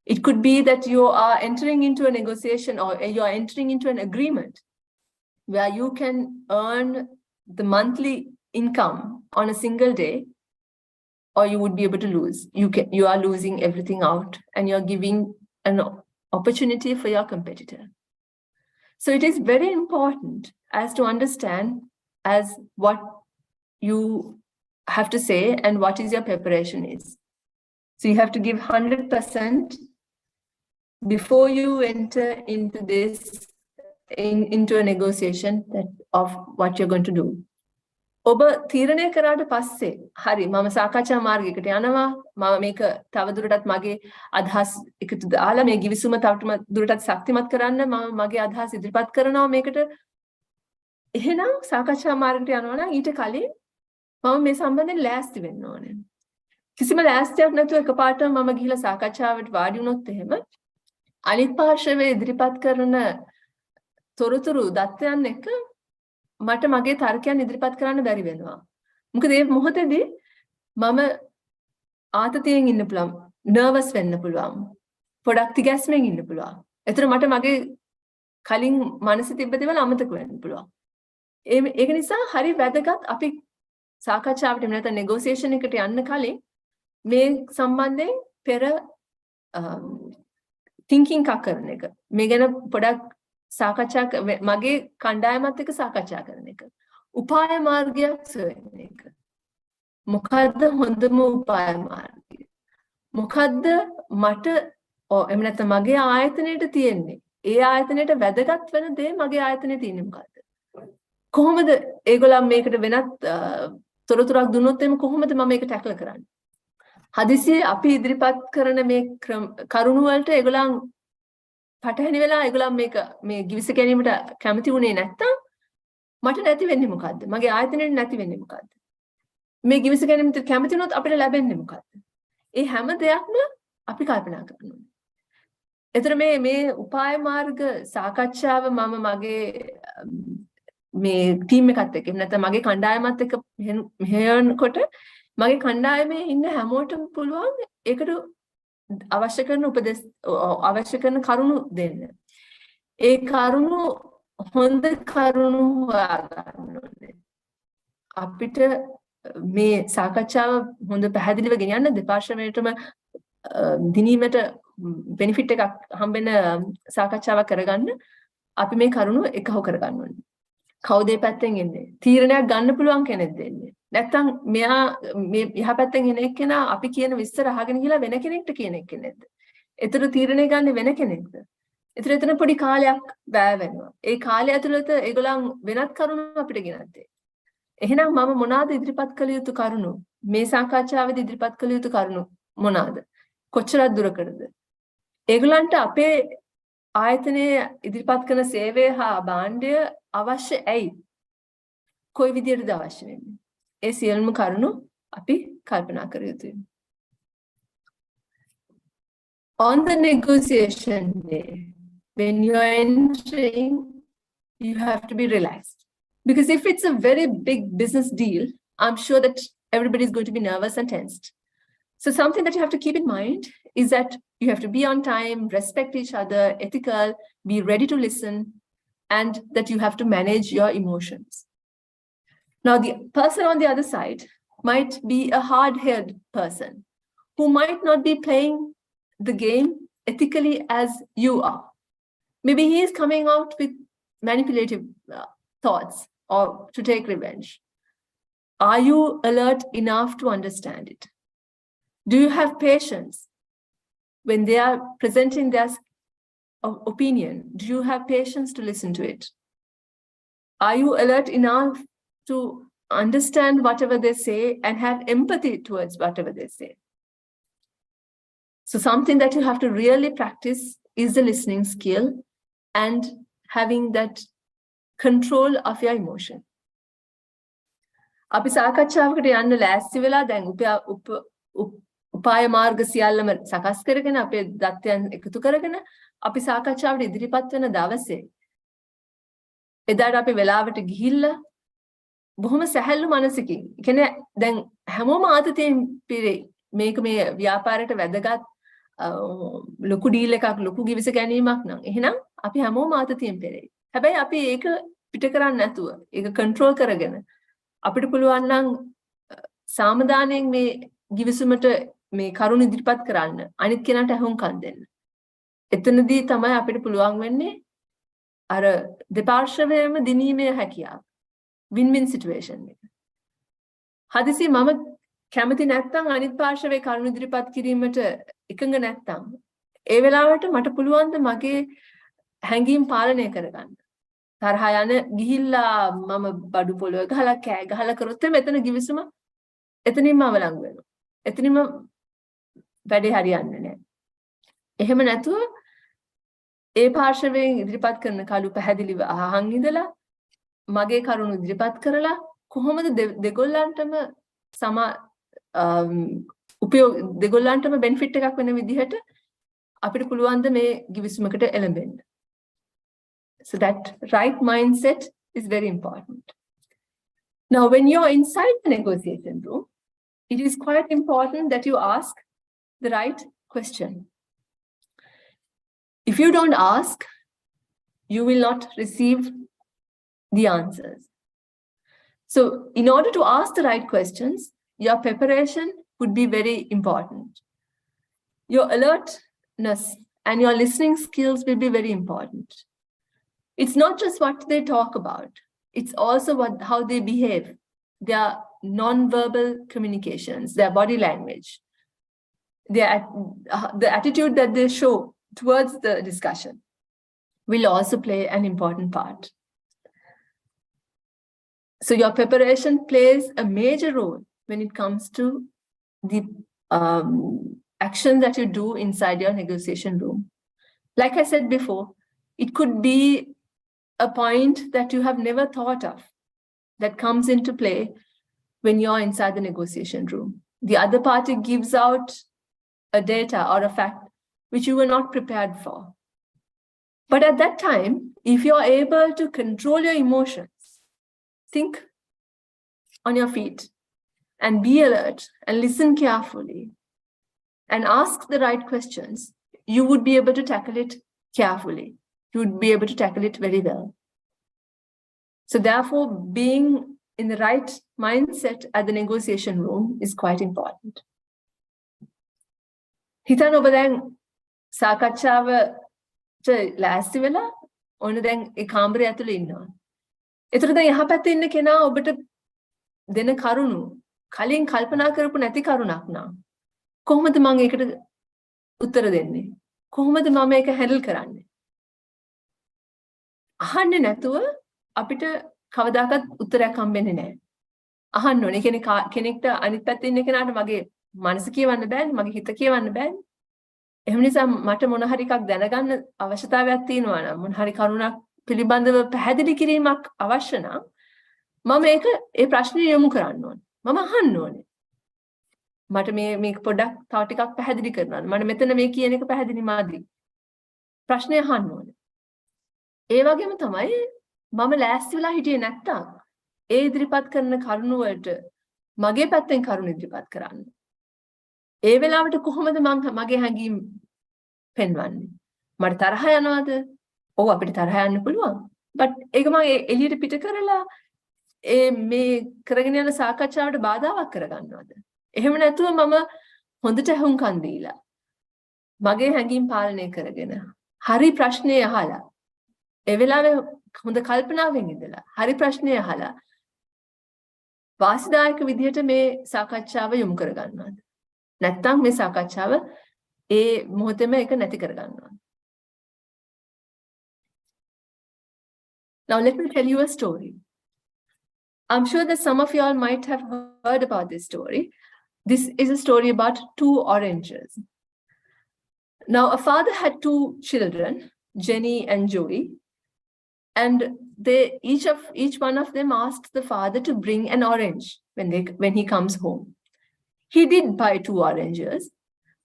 S2: It could be that you are entering into a negotiation, or you are entering into an agreement where you can earn the monthly income on a single day, or you would be able to lose. You are losing everything out, and you're giving an opportunity for your competitor. So it is very important as to understand as what you have to say and what is your preparation is. So you have to give 100% before you enter into this, into a negotiation of what you're going to do. ඔබ තීරණය කරාට පස්සේ හරි මම සාකච්ඡා මාර්ගයකට යනවා මම මේක තවදුරටත් මගේ අදහස් එකතු දාලා මේ givisuma තවදුරටත් ශක්තිමත් කරන්න මම මගේ අදහස් ඉදිරිපත් කරනවා මේකට එහෙනම් සාකච්ඡා මාර්ගයට යනවා නම් ඊට කලින් මම මේ සම්බන්ධයෙන් ලෑස්ති වෙන්න ඕනේ කිසිම ලෑස්තියක් නැතුව එකපාරටම මම ගිහිලා සාකච්ඡාවට වාඩි වුණොත් එහෙම අනිත් පාර්ශවයේ ඉදිරිපත් කරන තොරතුරු දත්තයන් එක මට මගේ තර්කයන් ඉදිරිපත් කරන්න බැරි වෙනවා. මොකද මේ මොහොතේදී මම ආතතියෙන් ඉන්න පුළුවන්, නර්වස් වෙන්න පුළුවන්, පොඩක් තිගැස්මෙන් ඉන්න පුළුවන්. ඒතර මට මගේ කලින් මනසේ තිබ්බ දේවල් අමතක වෙන්න පුළුවන්. ඒක නිසා හරි වැදගත් අපි සාකච්ඡාවට එහෙම නැත්නම් නෙගෝසියේෂන් එකට යන්න කලින් මේ සම්බන්ධයෙන් පෙර thinking එකක් කරන එක. මේ ගැන පොඩක් සාකච්ඡා මගේ කණ්ඩායමත් එක්ක සාකච්ඡා කරන එක. උපාය මාර්ගයක් සොයන එක. මොකද්ද හොඳම උපාය මාර්ගය? මොකද්ද මට එහෙම නැත්නම් මගේ ආයතනයට තියෙන්නේ? ඒ ආයතනයට වැදගත් වෙන දේ මගේ ආයතනයේ තියෙන්නේ මොකද්ද? කොහොමද ඒගොල්ලන් මේකට වෙනත් තොරතුරක් දුන්නොත් එimhe කොහොමද මම මේක ටැකල් කරන්නේ? හදිසියේ අපි ඉදිරිපත් කරන මේ කරුණු වලට ඒගොල්ලන් පටහැනි වෙලා ඒගොල්ලන් මේ ගිවිස ගැනීමට කැමති වුණේ නැත්තම් මට නැති වෙන්නේ මොකද්ද? මගේ ආයතනෙට නැති වෙන්නේ මොකද්ද? මේ ගිවිස ගැනීමට කැමති වුණොත් අපිට ලැබෙන්නේ මොකද්ද? ඒ හැම දෙයක්ම අපි කල්පනා කරන්න ඕනේ. එතන මේ උපාය මාර්ග සාකච්ඡාව මම මගේ මේ ටීම් එකත් එක්ක නැත්නම් මගේ කණ්ඩායමත් එක්ක මෙහෙයනකොට මගේ කණ්ඩායමේ ඉන්න හැමෝටම පුළුවන් ඒකට අවශ්‍ය කරන උපදෙස් අවශ්‍ය කරන කරුණු දෙන්න. ඒ කරුණු හොඳ කරුණු හොයාගන්න ඕනේ. අපිට මේ සාකච්ඡාව හොඳ පැහැදිලිව ගෙනියන්න දෙපාර්ශ්වයටම දිනීමට බෙනිෆිට් එකක් හම්බෙන සාකච්ඡාවක් කරගන්න අපි මේ කරුණු එකහො කරගන්න ඕනේ. කවුද මේ පැත්තෙන් එන්නේ? තීරණයක් ගන්න පුළුවන් කෙනෙක් දෙන්නේ. නැත්තම් මෙහා මේ එහා පැත්තෙන් එන එක්කෙනා අපි කියන විස්තර අහගෙන ගිහලා වෙන කෙනෙක්ට කියන එක්කෙනෙක්ද? ඒතර තීරණය ගන්න වෙන කෙනෙක්ද? ඒතර එතන පොඩි කාලයක් වැය වෙනවා. ඒ කාලය ඇතුළත ඒගොල්ලන් වෙනත් කරුණු අපිට ගෙනත් දෙයි. එහෙනම් මම මොනවාද ඉදිරිපත් කළ යුතු කරුණු? මේ සාකච්ඡාවේදී ඉදිරිපත් කළ යුතු කරුණු මොනවාද? කොච්චරක් දුරකටද? ඒගොල්ලන්ට අපේ ආයතනයේ ඉදිරිපත් කරන සේවය හා භාණ්ඩය අවශ්‍ය ඇයි? කොයි විදියටද අවශ්‍ය වෙන්නේ? ඒ සියලුම කරුණු අපි කල්පනා කර යුතුයි. On the negotiation day, when you are entering, you have to be relaxed. Because if it's a very big business deal, I'm sure that everybody is going to be nervous and tensed. So something that you have to keep in mind is that you have to be on time, respect each other, ethical, be ready to listen, and that you have to manage your emotions. Now, the person on the other side might be a hard-headed person who might not be playing the game ethically as you are. Maybe he is coming out with manipulative thoughts or to take revenge. Are you alert enough to understand it? Do you have patience when they are presenting their opinion? Do you have patience to listen to it? Are you alert enough to understand whatever they say and have empathy towards whatever they say? So something that you have to really practice is the listening skill and having that control of your emotion. අපි සාකච්ඡාවකට යන්න ලෑස්ති වෙලා දැන් උපාය මාර්ග සියල්ලම සකස් කරගෙන අපේ දත්තයන් එකතු කරගෙන අපි සාකච්ඡාවට ඉදිරිපත් වෙන දවසේ එදාට අපි වෙලාවට ගිහිල්ලා බොහොම සැහැල්ලු මනසකින් කියන්නේ දැන් හැමෝම ආතතියෙන් පිරෙයි මේක මේ ව්‍යාපාරයට වැදගත් ලොකු ඩීල් එකක් ලොකු ගිවිස ගැනීමක් නම් එහෙනම් අපි හැමෝම ආතතියෙන් පිරෙයි. හැබැයි අපි ඒක පිට කරන්නේ නැතුව ඒක කන්ට්‍රෝල් කරගෙන අපිට පුළුවන් නම් සාමදානයෙන් මේ ගිවිසුමට මේ කරුණ ඉදිරිපත් කරන්න අනිත් කෙනාට අහුම්කම් දෙන්න. එතනදී තමයි අපිට පුළුවන් වෙන්නේ අර දෙපාර්ශ්වයේම දිනීමේ හැකියාව. win-win situation එක. හදිසි මම කැමති නැත්නම් අනිත් පාර්ශවයේ කරුණු ඉදිරිපත් කිරීමට එකඟ නැත්නම් ඒ වෙලාවට මට පුළුවන් ද මගේ හැඟීම් පාලනය කරගන්න. තරහ යන ගිහිල්ලා මම බඩු පොළොව ගහලා කෑ ගහලා කරොත් මෙතන ගිවිසුම එතනින්ම අවලංගු වෙනවා. එතනින්ම වැඩේ හරියන්නේ නැහැ. එහෙම නැතුව ඒ පාර්ශවයෙන් ඉදිරිපත් කරන කලු පැහැදිලිව අහන් ඉඳලා මගේ කරුණු ඉදිරිපත් කරලා කොහොමද දෙගොල්ලන්ටම දෙගොල්ලන්ටම බෙනිෆිට් එකක් වෙන විදිහට අපිට පුළුවන් ද මේ ගිවිසුමකට එළඹෙන්න. So that right mindset is very important. Now, when you're inside the negotiation room, it is quite important that you ask the right question. If you don't ask, you will not receive the answers. So in order to ask the right questions, your preparation would be very important. Your alertness and your listening skills will be very important. It's not just what they talk about, it's also how they behave, their non-verbal communications, their body language, the attitude that they show towards the discussion will also play an important part. So your preparation plays a major role when it comes to the action that you do inside your negotiation room. Like I said before, it could be a point that you have never thought of that comes into play when you're inside the negotiation room. The other party gives out a data or a fact which you were not prepared for. But at that time, if you're able to control your emotions, think on your feet and be alert and listen carefully and ask the right questions, you would be able to tackle it carefully. You would be able to tackle it very well. So therefore, being in the right mindset at the negotiation room is quite important. හිතන්න ඔබ දැන් සාකච්ඡාවට ලෑස්ති වෙලා ඔන්න දැන් ඒ කාමරය ඇතුලේ ඉන්නවා. ඒතර දැන් යහපැත්තේ ඉන්න කෙනා ඔබට දෙන කරුණු කලින් කල්පනා කරපු නැති කරුණක් නා. කොහොමද මම ඒකට උත්තර දෙන්නේ? කොහොමද මම මේක හැන්ඩල් කරන්නේ? අහන්නේ නැතුව අපිට කවදාකවත් උත්තරයක් හම්බෙන්නේ නැහැ. අහන්න ඕනේ. ඒ කියන්නේ කෙනෙක්ට අනිත් පැත්තේ ඉන්න කෙනාට මගේ මනස කියවන්න බෑනේ, මගේ හිත කියවන්න බෑනේ. එහෙම නිසා මට මොන හරි එකක් දැනගන්න අවශ්‍යතාවයක් තියෙනවා නම්, මොන හරි කරුණක් පිළිබඳව පැහැදිලි කිරීමක් අවශ්‍ය නම් මම ඒ ප්‍රශ්නේ යොමු කරන්න ඕනේ. මම අහන්න ඕනේ. මට මේ පොඩ්ඩක් තව ටිකක් පැහැදිලි කරන්න. මට මෙතන මේ කියන එක පැහැදිලි මාදි. ප්‍රශ්නේ අහන්න ඕනේ. ඒ වගේම තමයි මම ලෑස්ති වෙලා හිටියේ නැත්තම් ඒ ඉදිරිපත් කරන කරුණ වලට මගේ පැත්තෙන් කරුණ ඉදිරිපත් කරන්න. ඒ වෙලාවට කොහොමද මම මගේ හැඟීම් පෙන්වන්නේ? මට තරහ යනවද? ඔව් අපිට තරහ යන්න පුළුවන්. but ඒක මම එළියට පිට කරලා මේ කරගෙන යන සාකච්ඡාවට බාධාවක් කරගන්නවද? එහෙම නැතුව මම හොඳට අහුම්කන් දීලා මගේ හැඟීම් පාලනය කරගෙන හරි ප්‍රශ්නේ අහලා ඒ වෙලාවේ හොඳ කල්පනාවෙන් ඉඳලා හරි ප්‍රශ්නේ අහලා වාසිදායක විදිහට මේ සාකච්ඡාව යොමු කරගන්නවද? නැත්නම් මේ සාකච්ඡාව ඒ මොහොතේම ඒක නැති කරගන්නවා. Now let me tell you a story. I'm sure that some of you all might have heard about this story. This is a story about two oranges. Now a father had two children, Jenny and Joey, and each one of them asked the father to bring an orange when he comes home. He did buy two oranges,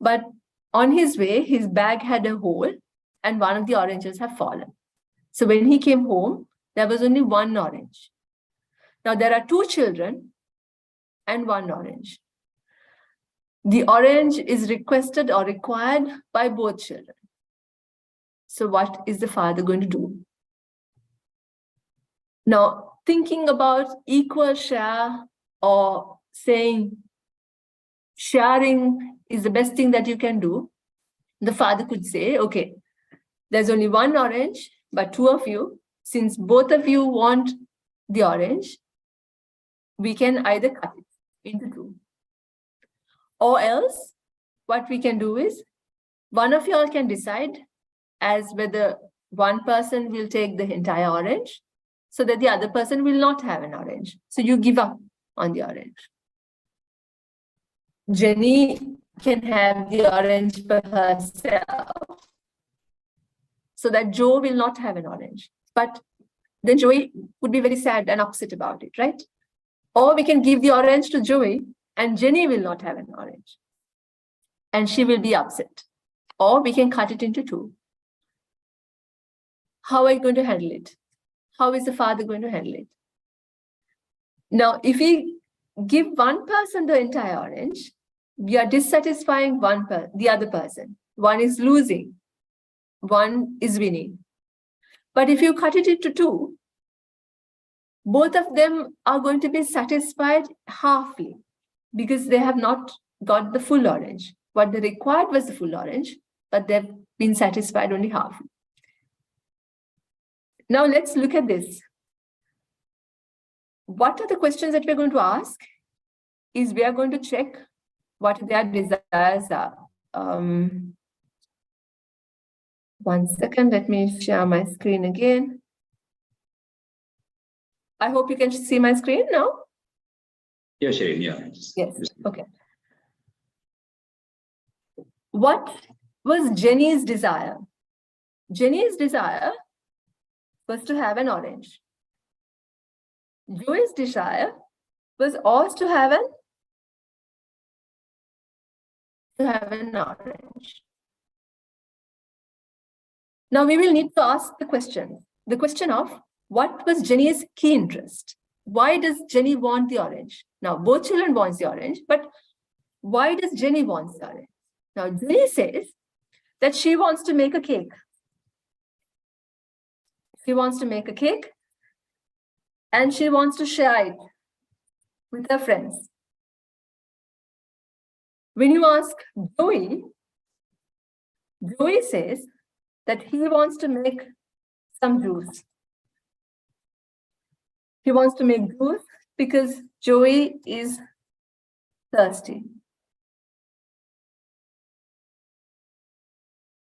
S2: but on his way, his bag had a hole and one of the oranges had fallen. So when he came home, there was only one orange. Now there are two children and one orange. The orange is requested or required by both children. So what is the father going to do? Now, thinking about equal share or saying sharing is the best thing that you can do, the father could say, okay, there's only one orange, but two of you, since both of you want the orange, we can either cut it into two. Or else, what we can do is, one of you all can decide as whether one person will take the entire orange, so that the other person will not have an orange. So you give up on the orange. Jenny can have the orange for herself, so that Joe will not have an orange. But then Joey would be very sad and upset about it, right? Or we can give the orange to Joey and Jenny will not have an orange. And she will be upset. Or we can cut it into two. How are you going to handle it? How is the father going to handle it? Now, if we give one person the entire orange, we are dissatisfying the other person. One is losing, one is winning. But if you cut it into two, both of them are going to be satisfied halfly because they have not got the full orange. What they required was the full orange, but they've been satisfied only half. Now let's look at this. What are the questions that we're going to ask? Is we are going to check what their desires are. One second, let me share my screen again. I hope you can see my screen now.
S1: Yeah, Shireen, yeah.
S2: Yes, okay. What was Jenny's desire? Jenny's desire was to have an orange. Joey's desire was also to have an orange. Now we will need to ask the question of what was Jenny's key interest? Why does Jenny want the orange? Now both children want the orange, but why does Jenny want the orange? Now Jenny says that she wants to make a cake. She wants to make a cake and she wants to share it with her friends. When you ask Joey, Joey says that he wants to make some juice. He wants to make juice because Joey is thirsty.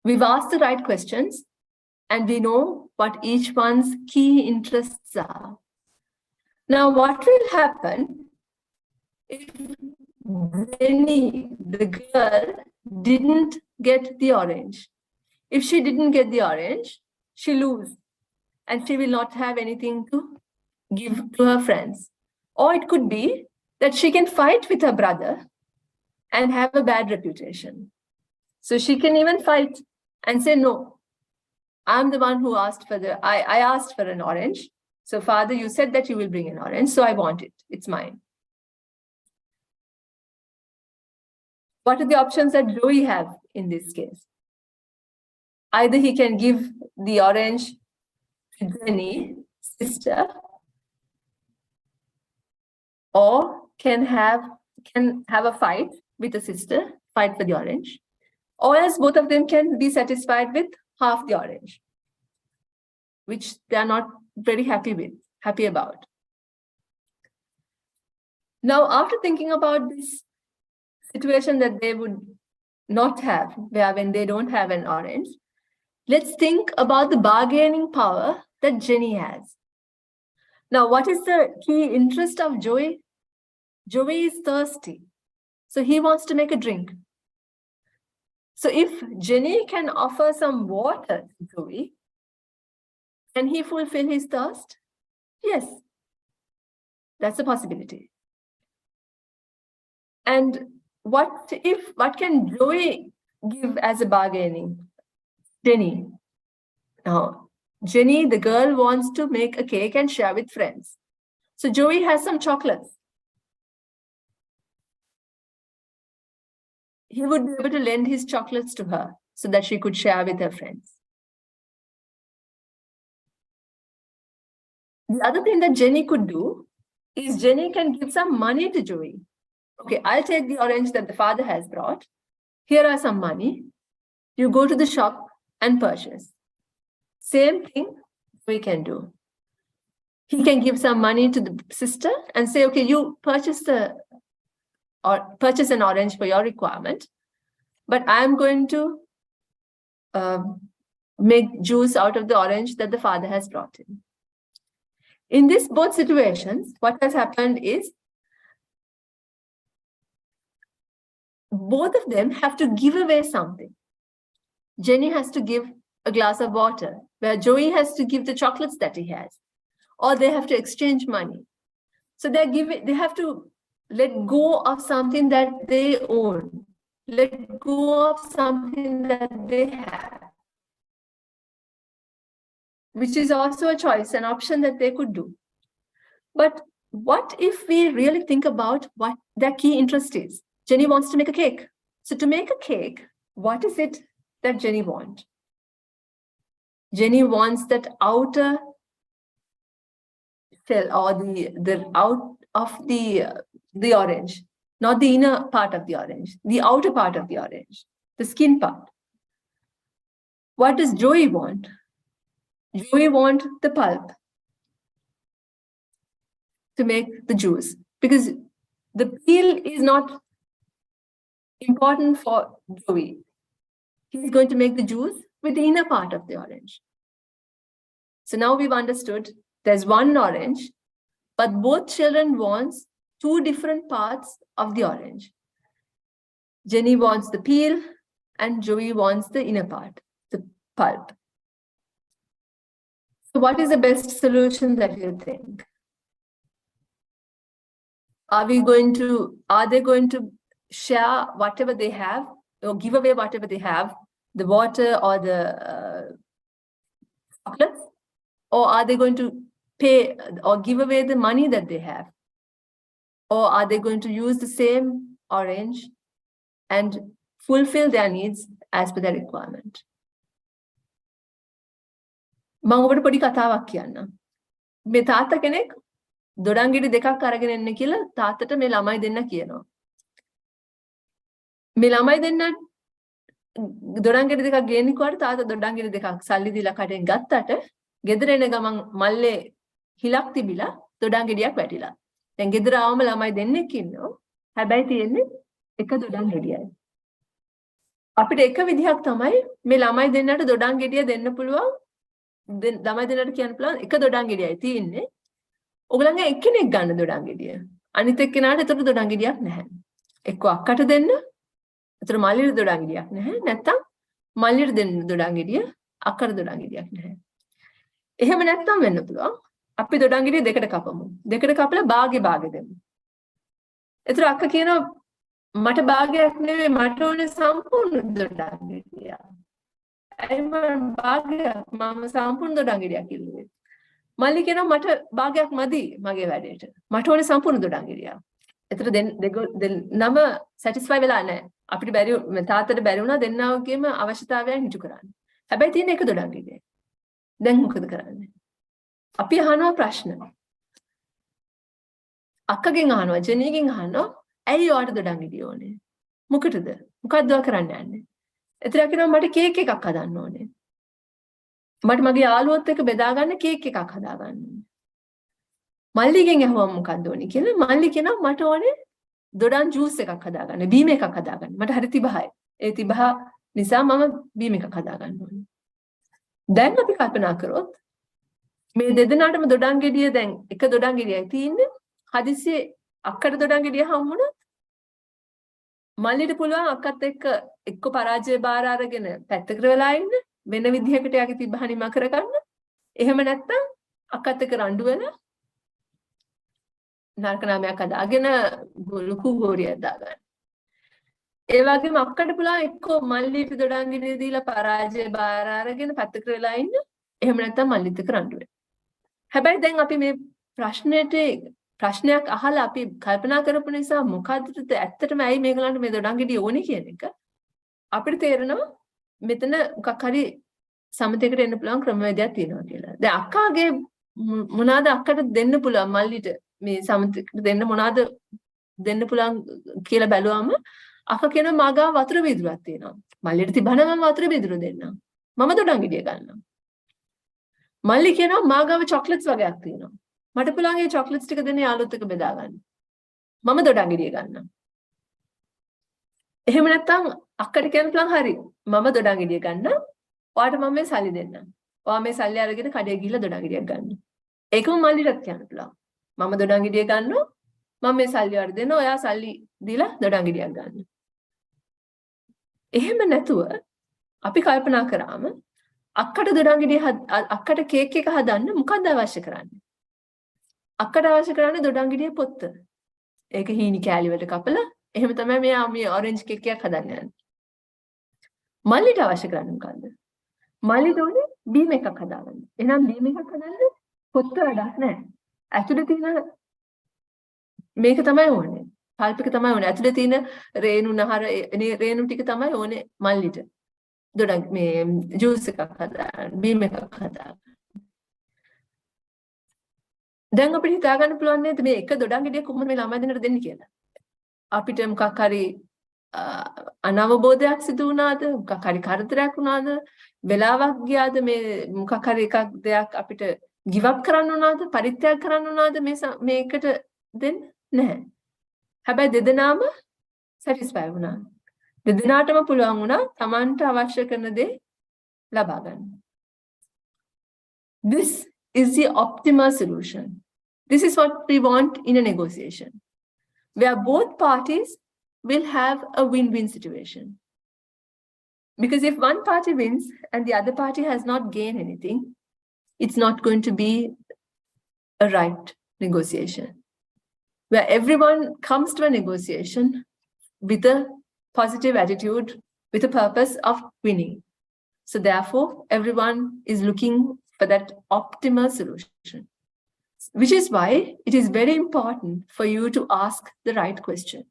S2: We've asked the right questions and we know what each one's key interests are. Now, what will happen if Jenny, the girl, didn't get the orange? If she didn't get the orange, she loses and she will not have anything to give to her friends. Or it could be that she can fight with her brother and have a bad reputation. So she can even fight and say, no, I'm the one who asked for I asked for an orange. So father, you said that you will bring an orange, so I want it, it's mine. What are the options that Joey have in this case? Either he can give the orange to Jenny, sister, or can have a fight with the sister, fight for the orange, or else both of them can be satisfied with half the orange, which they are not very happy about. Now, after thinking about this situation that they would not have, when they don't have an orange, let's think about the bargaining power that Jenny has. Now, what is the key interest of Joey? Joey is thirsty, so he wants to make a drink. So if Jenny can offer some water to Joey, can he fulfill his thirst? Yes, that's a possibility. And what can Joey give as a bargaining? Jenny. Now, Jenny, the girl, wants to make a cake and share with friends. So Joey has some chocolates. He would be able to lend his chocolates to her so that she could share with her friends. The other thing that Jenny could do is Jenny can give some money to Joey. Okay, I'll take the orange that the father has brought. Here are some money. You go to the shop and purchase. Same thing we can do. He can give some money to the sister and say, okay, you purchase an orange for your requirement, but I'm going to make juice out of the orange that the father has brought in. In this both situations, what has happened is both of them have to give away something. Jenny has to give a glass of water, where Joey has to give the chocolates that he has, or they have to exchange money. So they have to let go of something that they own, let go of something that they have, which is also a choice, an option that they could do. But what if we really think about what their key interest is? Jenny wants to make a cake. So to make a cake, what is it that Jenny wants? Jenny wants that outer shell, or the out of the orange, not the inner part of the orange, the outer part of the orange, the skin part. What does Joey want? Joey wants the pulp to make the juice, because the peel is not important for Joey. He's going to make the juice with the inner part of the orange. So now we've understood there's one orange but both children wants two different parts of the orange. Jenny wants the peel and Joey wants the inner part, the pulp. So what is the best solution that you think? Are they going to share whatever they have or give away whatever they have, the water or the chocolates? Or are they going to pay or give away the money that they have? Or are they going to use the same orange and fulfill their needs as per their requirement? මම ඔබට පොඩි කතාවක් කියන්නම්. මේ තාත්තා කෙනෙක් දොඩංගිඩි දෙකක් අරගෙන එන්න කියලා තාත්තට මේ ළමයි දෙන්න කියනවා. මේ ළමයි දෙන්න දොඩංගිඩි දෙකක් ගේන්න කිව්වට තාත්තා දොඩංගිඩි දෙකක් සල්ලි දීලා කඩෙන් ගත්තට ගෙදර එන ගමන් මල්ලේ හිලක් තිබිලා දොඩංගිඩියක් වැටිලා. දැන් ගෙදර ආවම ළමයි දෙන්නෙක් ඉන්නවා. හැබැයි තියෙන්නේ එක දොඩංගිඩියයි. අපිට එක විදිහක් තමයි මේ ළමයි දෙන්නට දොඩංගිඩිය දෙන්න පුළුවන්. ළමයි දෙන්නට කියන්න පුළුවන් එක දොඩංගිඩියයි තියෙන්නේ. ඔයගලගේ එක්කෙනෙක් ගන්න දොඩංගිඩිය. අනිත් එක්කෙනාට ඒතර දොඩංගිඩියක් නැහැ. එක්ක අක්කට දෙන්න. ඒතර මල්ලිට දොඩංගිඩියක් නැහැ. නැත්තම් මල්ලිට දෙන්න දොඩංගිඩිය අක්කට දොඩංගිඩියක් නැහැ. එහෙම නැත්තම් වෙන්න පුළුවන්. අපි දොඩංගිඩිය දෙකට කපමු. දෙකට කපලා භාගෙ දෙමු. ඒතර අක්ක කියනවා මට භාගයක් නෙවෙයි මට ඕනේ සම්පූර්ණ දොඩංගිඩිය. මම සම්පූර්ණ දොඩංගිඩියක් ඉල්ලුවේ. මල්ලි කියනවා මට භාගයක් මදි මගේ වැඩේට. මට ඕනේ සම්පූර්ණ දොඩංගිඩියක්. ඒතර නම සැටිස්ෆයි වෙලා නැහැ. අපිට බැරි තාත්තට බැරි වුණා දෙන්නාගේම අවශ්‍යතාවයන් හිතු කරන්න. හැබැයි තියෙන එක දොඩංගිඩිය. දැන් මොකද කරන්නේ? අපි අහනවා ප්‍රශ්න. අක්කගෙන් අහනවා, ජෙනීගෙන් අහනවා, ඇයි ඔයාට දොඩංගිඩිය ඕනේ? මොකටද? මොකක්ද ඔයා කරන්න යන්නේ? එතන කියනවා මට කේක් එකක් හදන්න ඕනේ. මට මගේ යාළුවොත් එක්ක බෙදා ගන්න කේක් එකක් හදා ගන්න ඕනේ. මල්ලිගෙන් අහුවම මොකක්ද ඕනේ කියලා මල්ලි කියනවා මට ඕනේ දොඩම් ජූස් එකක් හදා ගන්න, බීම එකක් හදා ගන්න. මට හරි තිබහයි. ඒ තිබහ නිසා මම බීම එකක් හදා ගන්න ඕනේ. දැන් අපි කල්පනා කරොත් මේ දෙදෙනාටම දොඩම් ගෙඩිය දැන් එක දොඩම් ගෙඩියයි තියෙන්නේ. හදිස්සියේ අක්කට දොඩම් ගෙඩිය හම්බුණොත් මල්ලිට පුළුවන් අක්කත් එක්ක පරාජය බාර අරගෙන පැත්තකට වෙලා ඉන්න වෙන විදිහකට යාගේ තිබහනිම කරගන්න. එහෙම නැත්නම් අක්කත් එක්ක රණ්ඩු වෙලා නරක නාමයක් අදාගෙන ලොකු ගෝරියක් දාගන්න. ඒ වගේම අක්කට පුළුවන් එක්ක මල්ලිට දොඩම් ගෙඩිය දීලා පරාජය බාර අරගෙන පැත්තකට වෙලා ඉන්න. එහෙම නැත්නම් මල්ලිත් එක්ක රණ්ඩු වෙන්න. හැබැයි දැන් අපි මේ ප්‍රශ්නයක් අහලා අපි කල්පනා කරපු නිසා මොකද්ද ඇත්තටම ඇයි මේගොල්ලන්ට මේ දොඩංගිඩිය ඕනේ කියන එක අපිට තේරෙනවා මෙතන මොකක් හරි සමතේකට එන්න පුළුවන් ක්‍රමවේදයක් තියෙනවා කියලා. දැන් අක්කාගේ මොනවාද අක්කට දෙන්න පුළුවන් මල්ලිට මේ සමතේකට දෙන්න මොනවාද දෙන්න පුළුවන් කියලා බැලුවම අක්කා කියනවා මාගා වතුර බිඳුරක් තියෙනවා. මල්ලිට තිබහන මම වතුර බිඳුර දෙන්නම්. මම දොඩංගිඩිය ගන්නම්. මල්ලි කියනවා මාගාව චොක්ලට්ස් වගේක් තියෙනවා. මට පුළුවන් මේ චොක්ලට්ස් ටික දෙන්න යාළුවොත් එක්ක බෙදා ගන්න. මම දොඩංගිඩිය ගන්නම්. එහෙම නැත්නම් අක්කට කියන්න පුළුවන් හරි මම දොඩංගිඩිය ගන්නම්. ඔයාට මම මේ සල්ලි දෙන්නම්. ඔයා මේ සල්ලි අරගෙන කඩේ ගිහිල්ලා දොඩංගිඩියක් ගන්න. ඒකම මල්ලිටත් කියන්න පුළුවන්. මම දොඩංගිඩිය ගන්නවා. මම මේ සල්ලි වල දෙනවා. ඔයා සල්ලි දීලා දොඩංගිඩියක් ගන්න. එහෙම නැතුව අපි කල්පනා කරාම අක්කට දොඩංගිඩිය අක්කට කේක් එක හදන්න මොකක්ද අවශ්‍ය කරන්නේ? අක්කට අවශ්‍ය කරන්නේ දොඩංගිඩිය පොත්ත. ඒක හීනි කෑලි වලට කපලා එහෙම තමයි මෙයා මේ ඔරෙන්ජ් කේක් එකක් හදන්න යන්නේ. මල්ලිට අවශ්‍ය කරන්නේ මොකද්ද? මල්ලිට ඕනේ බීම එකක් හදාගන්න. එහෙනම් බීම එකක් හදන්න පොත්ත වැඩක් නැහැ. ඇතුලේ තියෙන මේක තමයි ඕනේ. පල්ප් එක තමයි ඕනේ. ඇතුලේ තියෙන රේණු නහර රේණු ටික තමයි ඕනේ මල්ලිට. දොඩම් මේ ජූස් එකක් හදාගන්න, බීම එකක් හදාගන්න. දැන් අපිට හිතා ගන්න පුළුවන් නේද මේ එක දොඩම් ගෙඩිය කොහොමද මේ ළමයි දෙන්නට දෙන්නේ කියලා. අපිට මොකක් හරි අනවබෝධයක් සිදු වුණාද, මොකක් හරි කරදරයක් වුණාද, වෙලාවක් ගියාද මේ මොකක් හරි දෙයක් අපිට give up කරන්න වුණාද, පරිත්‍යාග කරන්න වුණාද මේකට දෙන්න නැහැ. හැබැයි දෙදෙනාම satisfy වුණා. දෙදෙනාටම පුළුවන් වුණා Tamanට අවශ්‍ය කරන දේ ලබා ගන්න. This is the optimal solution. This is what we want in a negotiation, where both parties will have a win-win situation. Because if one party wins and the other party has not gained anything, it's not going to be a right negotiation. Where everyone comes to a negotiation with a positive attitude, with a purpose of winning. So therefore, everyone is looking for that optimal solution, which is why it is very important for you to ask the right question.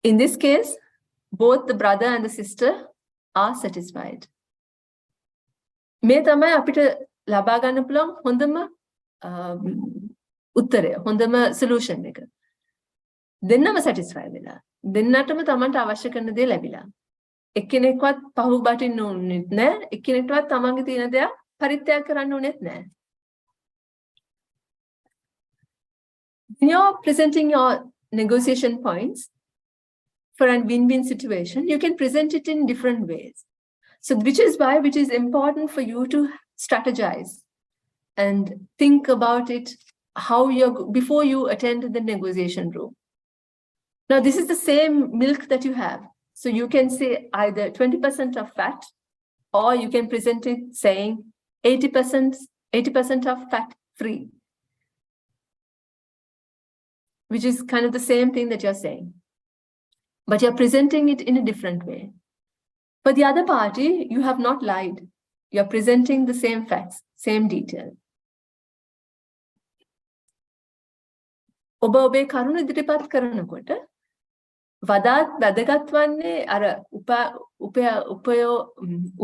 S2: In this case, both the brother and the sister are satisfied. මේ තමයි අපිට ලබා ගන්න පුළුවන් හොඳම උත්තරය, හොඳම solution එක. දෙන්නම satisfy වෙලා. දෙන්නටම තමන්ට අවශ්‍ය කරන දේ ලැබිලා. එක්කෙනෙක්වත් පහු බටින්න ඕනෙත් නැහැ. එක්කෙනෙක්ටවත් තමන්ගේ තියෙන දේ පරිත්‍යාග කරන්න ඕනෙත් නැහැ. When you're presenting your negotiation points for a win-win situation, you can present it in different ways. So which is why it is important for you to strategize and think about it before you attend the negotiation room. Now, this is the same milk that you have. So you can say either 20% of fat, or you can present it saying 80% of fat free, which is kind of the same thing that you're saying, but you're presenting it in a different way. For the other party, you have not lied. You're presenting the same facts, same detail. ඔබ ඔබේ කරුණ ඉදිරිපත් කරනකොට වඩාත් වැදගත් වන්නේ අර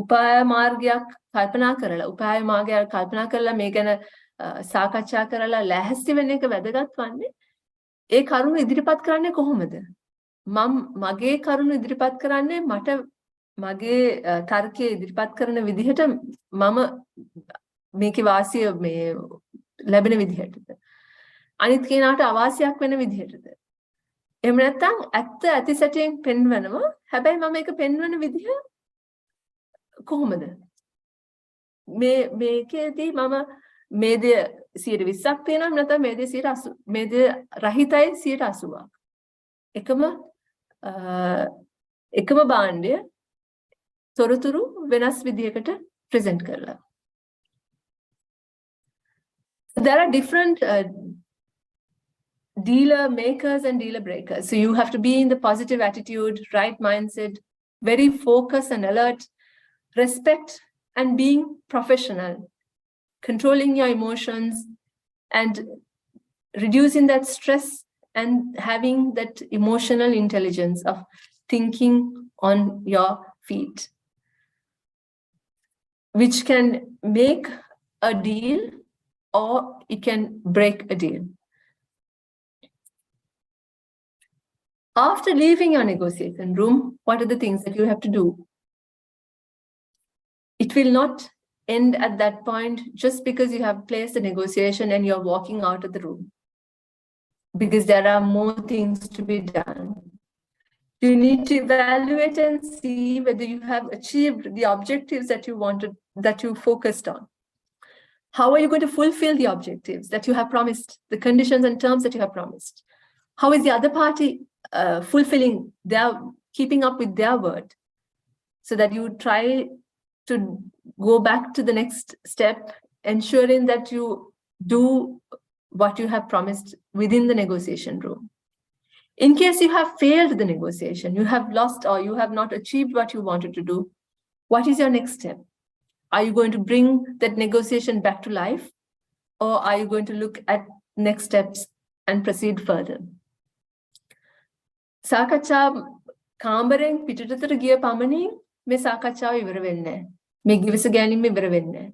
S2: උපාය මාර්ගයක් කල්පනා කරලා මේ ගැන සාකච්ඡා කරලා ලැහැස්ති වෙන එක වැදගත් වන්නේ. ඒ කරුණ ඉදිරිපත් කරන්නේ කොහොමද? මගේ කරුණ ඉදිරිපත් කරන්නේ මට මගේ තර්කයේ ඉදිරිපත් කරන විදිහට මම මේකේ වාසිය මේ ලැබෙන විදිහටද අනිත් කෙනාට අවාසියක් වෙන විදිහටද එහෙම නැත්නම් ඇත්ත ඇති සැටියෙන් පෙන්වනවා හැබැයි මම ඒක පෙන්වන විදිහ කොහොමද මේකේදී මම මේ දේ 120ක් තියෙනවා නැත්නම් මේ දේ 180 මේ දේ රහිතයි 180ක් එකම භාණ්ඩය තොරතුරු වෙනස් විදිහකට present කරලා. There are different dealer makers and dealer breakers. So you have to be in the positive attitude, right mindset, very focused and alert, respect and being professional, controlling your emotions and reducing that stress and having that emotional intelligence of thinking on your feet, which can make a deal or it can break a deal. After leaving your negotiation room, what are the things that you have to do? It will not end at that point just because you have placed a negotiation and you're walking out of the room, because there are more things to be done. You need to evaluate and see whether you have achieved the objectives that you wanted, that you focused on. How are you going to fulfill the objectives that you have promised, the conditions and terms that you have promised? How is the other party fulfilling keeping up with their word, so that you try to go back to the next step, ensuring that you do what you have promised within the negotiation room. In case you have failed the negotiation, you have lost or you have not achieved what you wanted to do, what is your next step? Are you going to bring that negotiation back to life, or are you going to look at next steps and proceed further? සාකච්ඡා කාමරෙන් පිටතට ගිය පමණින් මේ සාකච්ඡාව ඉවර වෙන්නේ නැහැ. මේ ගිවිස ගැනීම ඉවර වෙන්නේ නැහැ.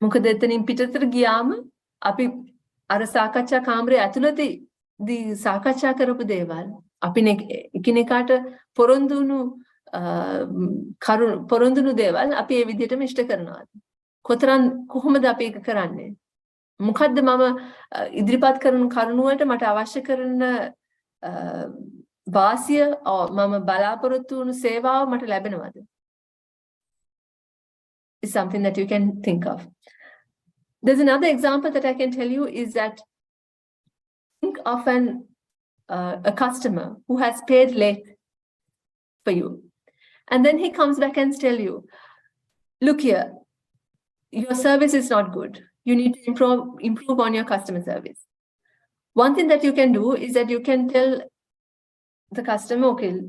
S2: මොකද එතනින් පිටතට ගියාම අපි අර සාකච්ඡා කාමරේ ඇතුළතදී සාකච්ඡා කරපු දේවල් අපි එකිනෙකාට පොරොන්දුණු දේවල් අපි ඒ විදිහටම ඉෂ්ට කරනවා. කොහොමද අපි ඒක කරන්නේ? මොකද්ද මම ඉදිරිපත් කරන කරුණ වලට මට අවශ්‍ය කරන වාසිය මම බලාපොරොත්තු වුණු සේවාව මට ලැබෙනවද? is something that you can think of. There's another example that I can tell you is that think of a customer who has paid late for you. And then he comes back and tells you, look here, your service is not good. You need to improve on your customer service. One thing that you can do is that you can tell the customer, okay,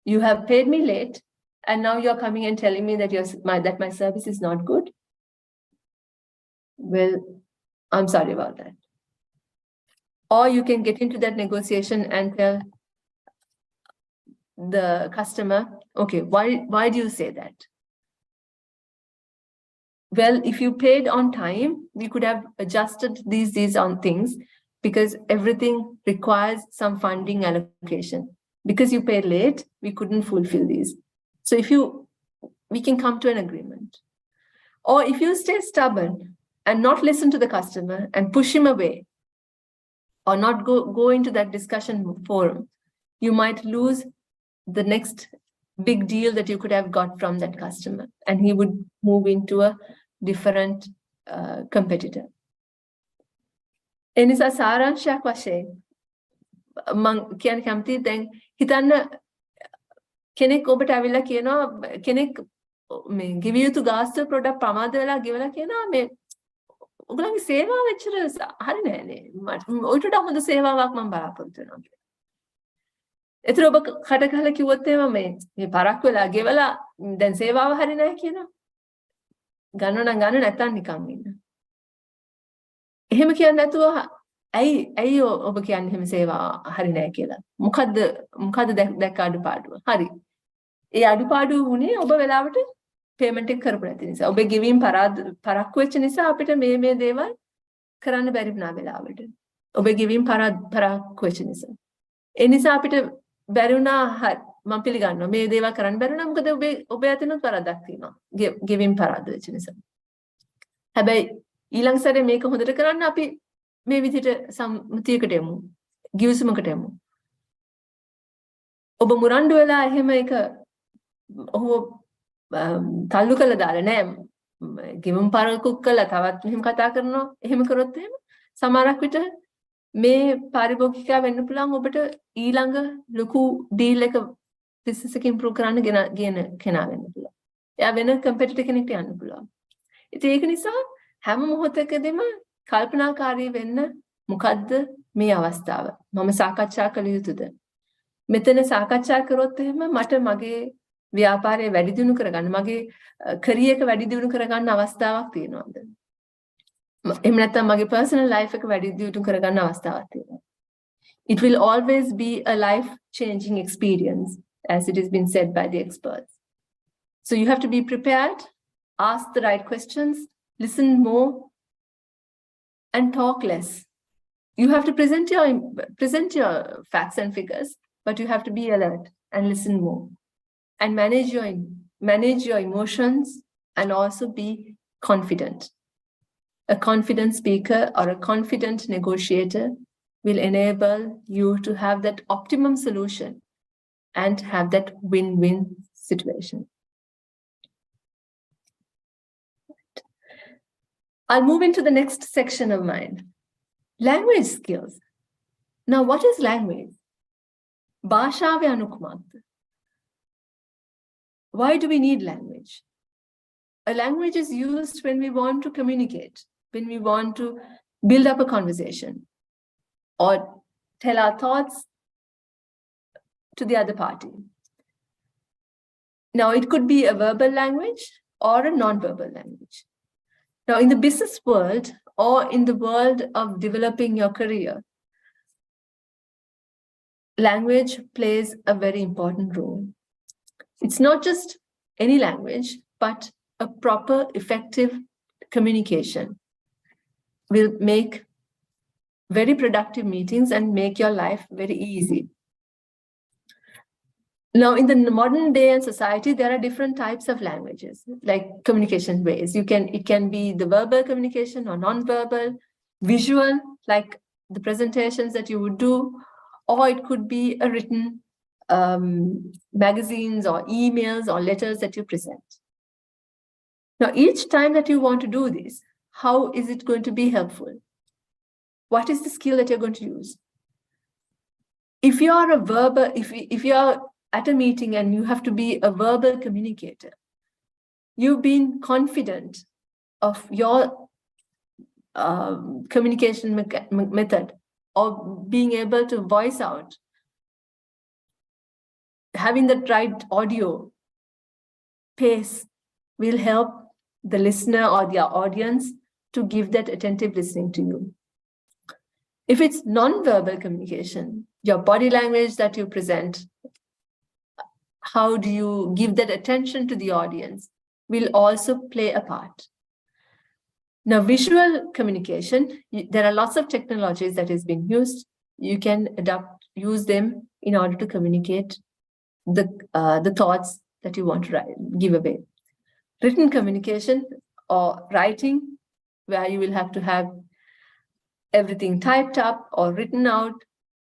S2: you have paid me late, and now you're coming and telling me that my service is not good. Well, I'm sorry about that. Or you can get into that negotiation and tell the customer, okay, why do you say that? Well, if you paid on time, we could have adjusted these on things, because everything requires some funding allocation. Because you paid late, we couldn't fulfill these. So we can come to an agreement. Or if you stay stubborn and not listen to the customer and push him away, or not go into that discussion forum, you might lose the next big deal that you could have got from that customer, and he would move into a different competitor. එනිසා සාරාංශයක් වශයෙන් මම කියන්න කැමතියි දැන් හිතන්න කෙනෙක් ඔබට ඇවිල්ලා කියනවා කෙනෙක් මේ give යුතු ගාස්තු ප්‍රොඩක්ට් ප්‍රමාද වෙලා ගෙවලා කියනවා මේ ඔයගොල්ලන්ගේ සේවාව එච්චර හරි නෑනේ ඔයිට වඩා හොඳ සේවාවක් මම බලාපොරොත්තු වෙනවා කියලා. ඒතර ඔබ කට ගහලා කිව්වොත් එහෙම මේ පරක් වෙලා ගෙවලා දැන් සේවාව හරි නෑ කියනවා. ගන්න නම් ගන්න නැත්තම් නිකන් ඉන්න. එහෙම කියන්නේ නැතුව ඇයි ඔබ කියන්නේ එහෙම සේවාව හරි නෑ කියලා. මොකද්ද දැක්ක අඩුපාඩුව? හරි. ඒ අඩුපාඩුව වුණේ ඔබ වෙලාවට පේමන්ට් එක කරපු නැති නිසා. ඔබේ ගෙවීම් පරක්කු වෙච්ච නිසා අපිට මේ දේවල් කරන්න බැරි වුණා වෙලාවට. ඔබේ ගෙවීම් පරක්කු වෙච්ච නිසා. ඒ නිසා අපිට බැරි වුණා මම පිළිගන්නවා. මේ දේවල් කරන්න බැරි වුණා මොකද ඔබේ අතිනුත් වරදක් තියෙනවා. ගෙවීම් පරාද වෙච්ච නිසා. හැබැයි ඊළඟ සැරේ මේක හොඳට කරන්න අපි මේ විදිහට සම්මුතියකට යමු. ගිවිසුමකට යමු. ඔබ මුරණ්ඩු වෙලා එහෙම එක ඔහු තල්ලු කළා දාලා නෑ. ගෙවීම් පරක්කුක් කළා තවත් මෙහෙම කතා කරනවා. එහෙම කරොත් එහෙම සමහරක් විට මේ පාරිභෝගිකයා වෙන්න පුළුවන් ඔබට ඊළඟ ලොකු ඩීල් එක බිස්නස් එක ඉම්ප්‍රූව් කරන්න ගෙන කෙනා වෙන්න පුළුවන්. එයා වෙන කම්පිටිටර් කෙනෙක්ට යන්න පුළුවන්. ඉතින් ඒක නිසා හැම මොහොතකදීම කල්පනාකාරී වෙන්න මොකද්ද මේ අවස්ථාව? මම සාකච්ඡා කළ යුතුද? මෙතන සාකච්ඡා කරොත් එහෙම මට මගේ ව්‍යාපාරය වැඩි දියුණු කරගන්න, මගේ කැරියර් එක වැඩි දියුණු කරගන්න අවස්ථාවක් තියෙනවද? එහෙම නැත්නම් මගේ personal life එක වැඩි දියුණු කරගන්න අවස්ථාවක් තියෙනවා. It will always be a life changing experience, as it has been said by the experts. So you have to be prepared, ask the right questions, listen more, and talk less. You have to present your facts and figures, but you have to be alert and listen more, and manage your emotions, and also be confident. A confident speaker or a confident negotiator will enable you to have that optimum solution and have that win-win situation. I'll move into the next section of mine. Language skills. Now, what is language? Bhashave anukumat. Why do we need language? A language is used when we want to communicate, when we want to build up a conversation or tell our thoughts to the other party. Now, it could be a verbal language or a non-verbal language. Now, in the business world or in the world of developing your career, language plays a very important role. It's not just any language, but a proper, effective communication will make very productive meetings and make your life very easy. Now, in the modern day and society, there are different types of languages, like communication ways. It can be the verbal communication or non-verbal, visual, like the presentations that you would do, or it could be a written magazines or emails or letters that you present. Now, each time that you want to do this, how is it going to be helpful? What is the skill that you're going to use? If you are a verbal, if you are at a meeting and you have to be a verbal communicator, you've been confident of your communication method, or being able to voice out, having the right audio pace will help the listener or the audience to give that attentive listening to you. If it's non-verbal communication, your body language that you present, how do you give that attention to the audience, will also play a part. Now, visual communication, there are lots of technologies that is being used. You can use them in order to communicate the thoughts that you want to give away. Written communication or writing, where you will have to have everything typed up or written out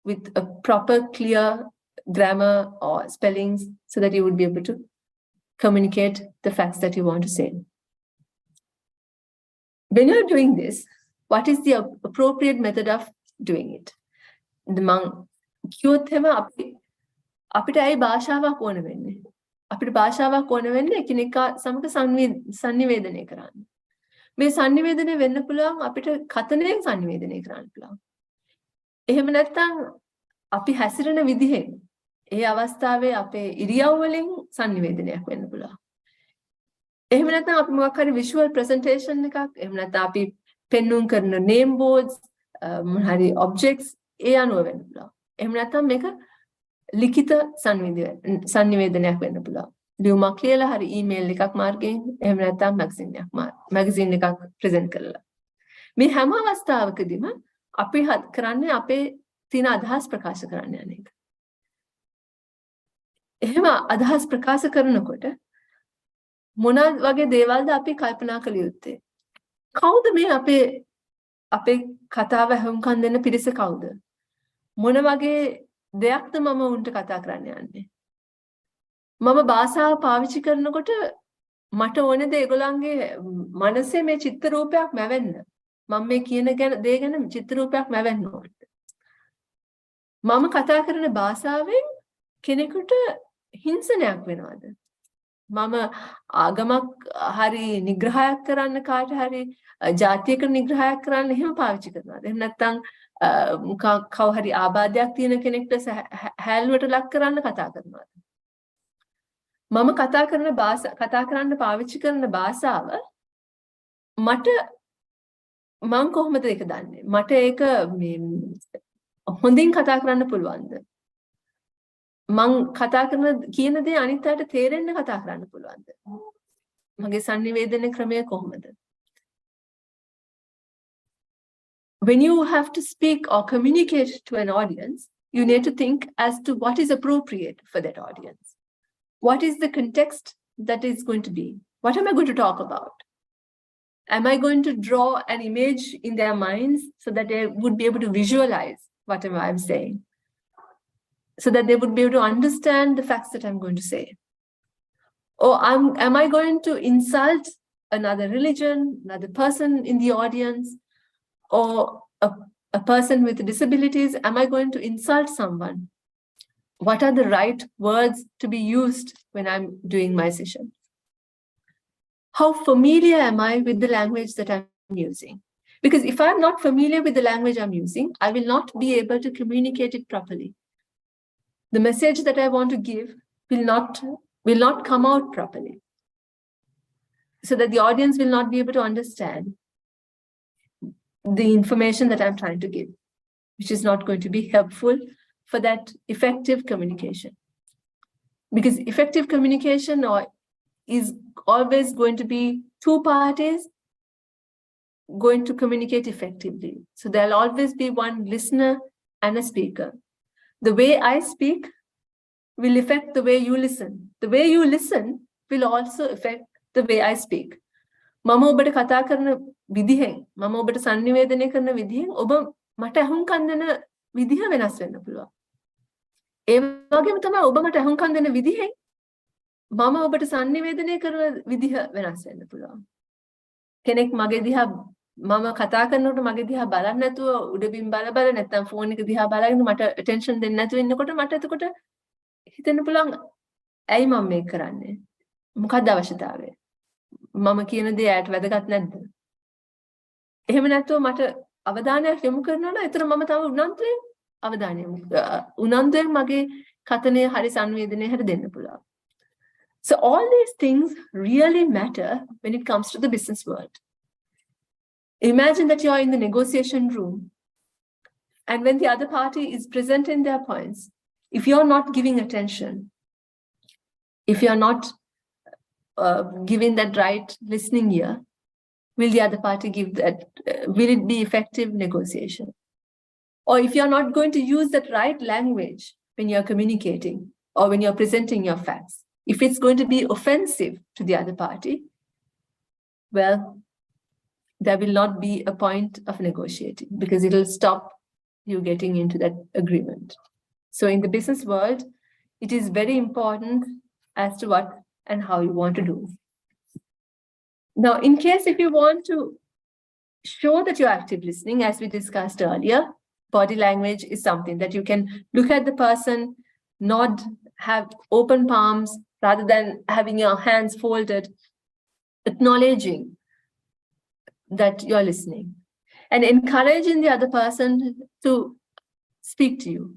S2: with a proper, clear grammar or spellings, so that you would be able to communicate the facts that you want to say. When you're doing this, what is the appropriate method of doing it? අපිට ඇයි භාෂාවක් ඕන වෙන්නේ? අපිට භාෂාවක් ඕන වෙන්නේ එකිනෙකා සමග සංනිවේදනය කරන්න. මේ සංනිවේදනය වෙන්න පුළුවන් අපිට කතනයෙන් සංනිවේදනය කරන්න පුළුවන්. එහෙම නැත්නම් අපි හැසිරෙන විදිහෙන් ඒ අවස්ථාවේ අපේ ඉරියව් වලින් සංනිවේදනයක් වෙන්න පුළුවන්. එහෙම නැත්නම් අපි මොකක් හරි visual presentation එකක්, එහෙම නැත්නම් අපි පෙන්වුම් කරන name boards, මොන හරි objects ඒ අනුව වෙන්න පුළුවන්. එහෙම නැත්නම් මේක ලිඛිත සංනිවේදනයක් වෙන්න පුළුවන්. ලියුමක් ලියලා හරි ඊමේල් එකක් මාර්ගයෙන්, එහෙම නැත්නම් මැගසින් එකක් present කරලා. මේ හැම අවස්ථාවකදීම අපි කරන්නේ අපේ තියෙන අදහස් ප්‍රකාශ කරන්න යන එක. එහෙම අදහස් ප්‍රකාශ කරනකොට මොන වගේ දේවල්ද අපි කල්පනා කළ යුත්තේ? කවුද මේ අපේ කතාව හුම්කන් දෙන්න පිරිස කවුද? මොන වගේ දෙයක්ද මම උන්ට කතා කරන්න යන්නේ? මම භාෂාව පාවිච්චි කරනකොට මට ඕනේද ඒගොල්ලන්ගේ මනසේ මේ චිත්‍ර රූපයක් මැවෙන්න? මම මේ කියන දේ ගැන චිත්‍ර රූපයක් මැවෙන්න ඕනද? මම කතා කරන භාෂාවෙන් කෙනෙකුට හිංසනයක් වෙනවද? මම ආගමක් හරි නිග්‍රහයක් කරන්න, කාට හරි ජාතියක නිග්‍රහයක් කරන්න එහෙම පාවිච්චි කරනවද? එහෙම නැත්නම් කව හරි ආබාධයක් තියෙන කෙනෙක්ට හැල්ලුවට ලක් කරන්න කතා කරනවද? මම කතා කරන්න පාවිච්චි කරන භාෂාව මම කොහොමද ඒක දන්නේ? මට ඒක හොඳින් කතා කරන්න පුළුවන්ද? මං කතා කරන කියන දේ අනිත් අයට තේරෙන්න කතා කරන්න පුළුවන්ද? මගේ සංනිවේදන ක්‍රමය කොහොමද? When you have to speak or communicate to an audience, you need to think as to what is appropriate for that audience. What is the context that is going to be? What am I going to talk about? Am I going to draw an image in their minds so that they would be able to visualize whatever I'm saying, so that they would be able to understand the facts that I'm going to say? Or am I going to insult another religion, another person in the audience, or a person with disabilities? Am I going to insult someone? What are the right words to be used when I'm doing my session? How familiar am I with the language that I'm using? Because if I'm not familiar with the language I'm using, I will not be able to communicate it properly. The message that I want to give will not come out properly, so that the audience will not be able to understand the information that I'm trying to give, which is not going to be helpful for that effective communication. Because effective communication is always going to be two parties going to communicate effectively. So there'll always be one listener and a speaker. The way I speak will affect the way you listen. The way you listen will also affect the way I speak. මම ඔබට කතා කරන විදිහෙන්, මම ඔබට සංනිවේදනය කරන විදිහෙන් ඔබ මට අහුම්කම් දෙන විදිහ වෙනස් වෙන්න පුළුවන්. ඒ වගේම තමයි ඔබ මට අහුම්කම් දෙන විදිහෙන් මම ඔබට sannivedanaya කරන විදිහ වෙනස් වෙන්න පුළුවන්. කෙනෙක් මගේ දිහා මම කතා කරනකොට මගේ දිහා බලන්නේ නැතුව උඩින් බල නැත්නම් ෆෝන් එක දිහා බලගෙන මට attention දෙන්නේ නැතුව ඉන්නකොට මට එතකොට හිතෙන්න පුළුවන් ඇයි මම මේක කරන්නේ? මොකක්ද අවශ්‍යතාවය? මම කියන දේ ඇයට වැදගත් නැද්ද? එහෙම නැත්නම් මට අවධානයක් යොමු කරනවා නම් එතන මම තව උනන්දුවෙන් අවධානය උනන්දුවෙන් මගේ කතනය හරි සංවේදනය හරි දෙන්න පුළුවන්. So all these things really matter when it comes to the business world. Imagine that you are in the negotiation room and when the other party is presenting their points, if you're not giving attention, if you're not giving that right listening ear, will the other party give that, will it be effective negotiation? Or if you're not going to use that right language when you're communicating or when you're presenting your facts, if it's going to be offensive to the other party, well, there will not be a point of negotiating because it'll stop you getting into that agreement. So in the business world, it is very important as to what and how you want to do. Now, in case if you want to show that you're active listening, as we discussed earlier, body language is something that you can look at the person, nod, have open palms rather than having your hands folded, acknowledging that you're listening and encouraging the other person to speak to you.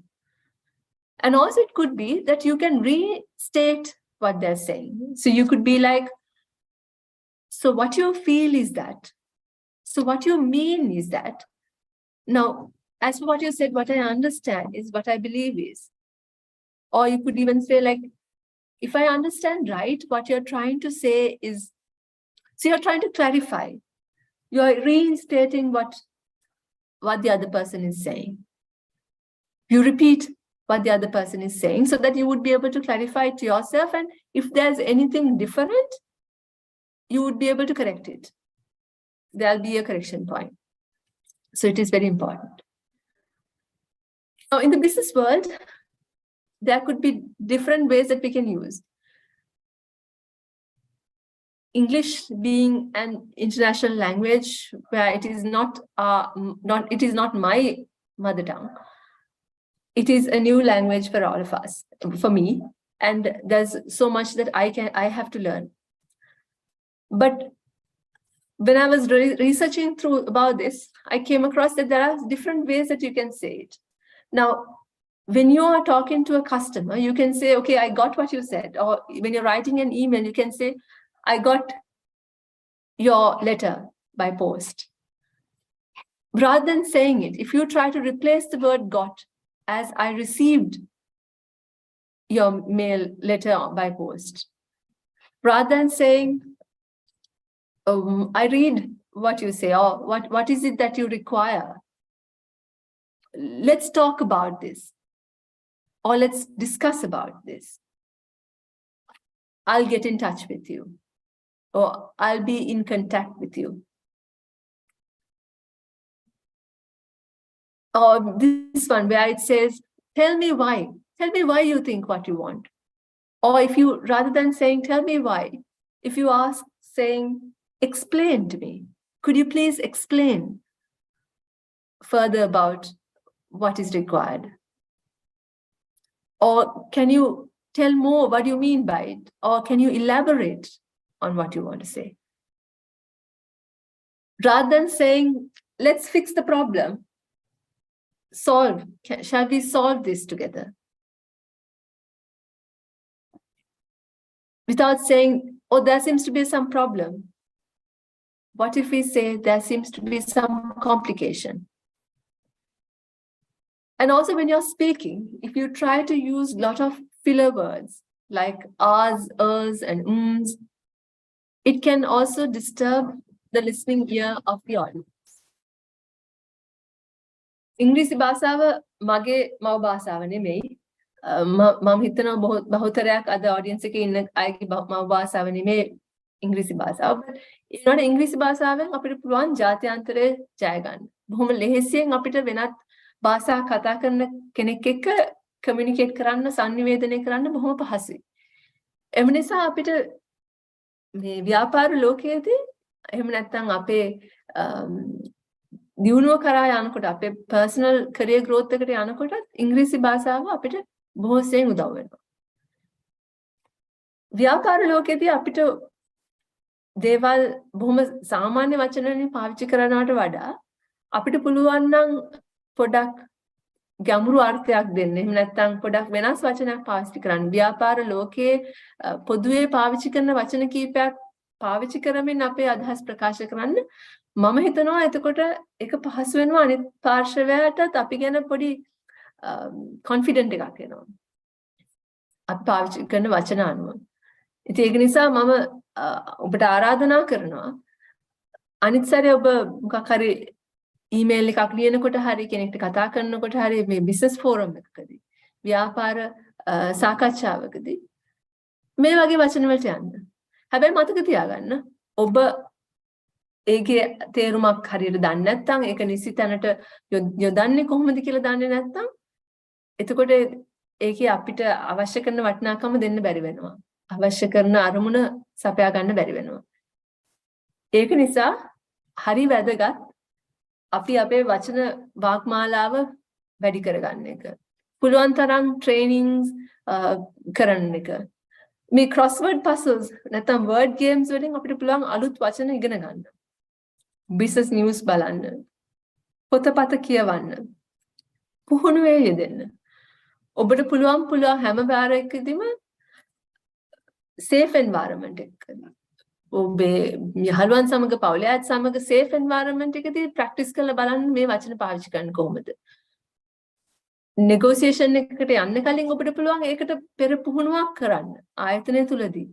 S2: And also it could be that you can restate what they're saying. So you could be like, so what you feel is that. So what you mean is that. Now, as for what you said, what I understand is what I believe is. Or you could even say like, if I understand right, what you're trying to say is, so you're trying to clarify. You're reinstating what the other person is saying. You repeat what the other person is saying so that you would be able to clarify it to yourself. And if there's anything different, you would be able to correct it. There'll be a correction point. So it is very important. Now, in the business world, there could be different ways that we can use. English being an international language where it is not my mother tongue. It is a new language for all of us, for me, and there's so much that I have to learn. But when I was researching through about this, I came across that there are different ways that you can say it. Now, when you are talking to a customer, you can say, okay, I got what you said. Or when you're writing an email, you can say, I got your letter by post. Rather than saying it, if you try to replace the word got as I received your letter by post, rather than saying, I read what you say, or what is it that you require? Let's talk about this, or let's discuss about this. I'll get in touch with you, or I'll be in contact with you. Or this one where it says, tell me why you think what you want. Or if you, rather than saying, tell me why, if you ask saying, explain to me, could you please explain further about what is required? Or can you tell more what you mean by it? Or can you elaborate on what you want to say? Rather than saying, let's fix the problem, shall we solve this together? Without saying, oh, there seems to be some problem. What if we say there seems to be some complication? And also when you're speaking, if you try to use a lot of filler words like ahs, ers, and ums, it can also disturb the listening ear of the audience. ඉංග්‍රීසි භාෂාව මගේ මව භාෂාව නෙමෙයි. මම හිතනවා බහුතරයක් අද audience එකේ ඉන්න අයගේ මව භාෂාව නෙමෙයි ඉංග්‍රීසි භාෂාව. ඒනොට ඉංග්‍රීසි භාෂාවෙන් අපිට පුළුවන් ජාත්‍යන්තරය ජය ගන්න. බොහොම ලෙහෙසියෙන් අපිට වෙනත් භාෂා කතා කරන කෙනෙක් එක්ක communicate කරන්න, sannivedanaya කරන්න බොහොම පහසුයි. එම නිසා අපිට මේ ව්‍යාපාර ලෝකයේදී එහෙම නැත්නම් අපේ දියුණුව කරා යනකොට අපේ පර්සනල් කැරියර් growth එකට යනකොට ඉංග්‍රීසි භාෂාව අපිට බොහෝ සෙයින් උදව් වෙනවා. ව්‍යාපාර ලෝකයේදී අපිට දේවල් බොහොම සාමාන්‍ය වචන වලින් පාවිච්චි කරනවට වඩා අපිට පුළුවන් නම් පොඩක් ගැඹුරු අර්ථයක් දෙන්න. එහෙම නැත්නම් පොඩක් වෙනස් වචනයක් පාවිච්චි කරන්න. ව්‍යාපාර ලෝකයේ පොදුවේ පාවිච්චි කරන වචන කීපයක් පාවිච්චි කරමින් අපේ අදහස් ප්‍රකාශ කරන්න මම හිතනවා එතකොට ඒක පහසු වෙනවා අනිත් පාර්ශවයටත් අපි ගැන පොඩි කොන්ෆිඩන්ට් එකක් එනවා. අපි පාවිච්චි කරන වචන අනුව. ඉතින් ඒක නිසා මම ඔබට ආරාධනා කරනවා අනිත් සැරේ ඔබ මොකක් හරි ඊමේල් එකක් ලියනකොට හරි කෙනෙක්ට කතා කරනකොට හරි මේ බිස්නස් ෆෝරම් එකකදී ව්‍යාපාර සාකච්ඡාවකදී මේ වගේ වචන වලට යන්න. හැබැයි මතක තියාගන්න ඔබ ඒකේ තේරුමක් හරියට දන්නේ නැත්නම් ඒක නිසි තැනට යොදන්නේ කොහොමද කියලා දන්නේ නැත්නම් එතකොට ඒකේ අපිට අවශ්‍ය කරන වටිනාකම දෙන්න බැරි වෙනවා. අවශ්‍ය කරන අරමුණ සපයා ගන්න බැරි වෙනවා. ඒක නිසා හරි වැදගත් අපි අපේ වචන වාග්මාලාව වැඩි කරගන්න එක. පුළුවන් තරම් ට්‍රේනින්ග්ස් කරන්න එක. මේ crossword puzzles නැත්නම් word games වලින් අපිට පුළුවන් අලුත් වචන ඉගෙන ගන්න. business news බලන්න. පොතපත කියවන්න. පුහුණුවේ යෙදෙන්න. ඔබට පුළුවන් හැම වාරයකදීම safe environment එකකදී ඔබේ යහළුවන් සමග පවුලේ අයත් සමග safe environment එකදී practice කරලා බලන්න මේ වචන පාවිච්චි කරන්න කොහොමද. negotiation එකකට යන්න කලින් ඔබට පුළුවන් ඒකට පෙර පුහුණුවක් කරන්න ආයතනය තුලදී.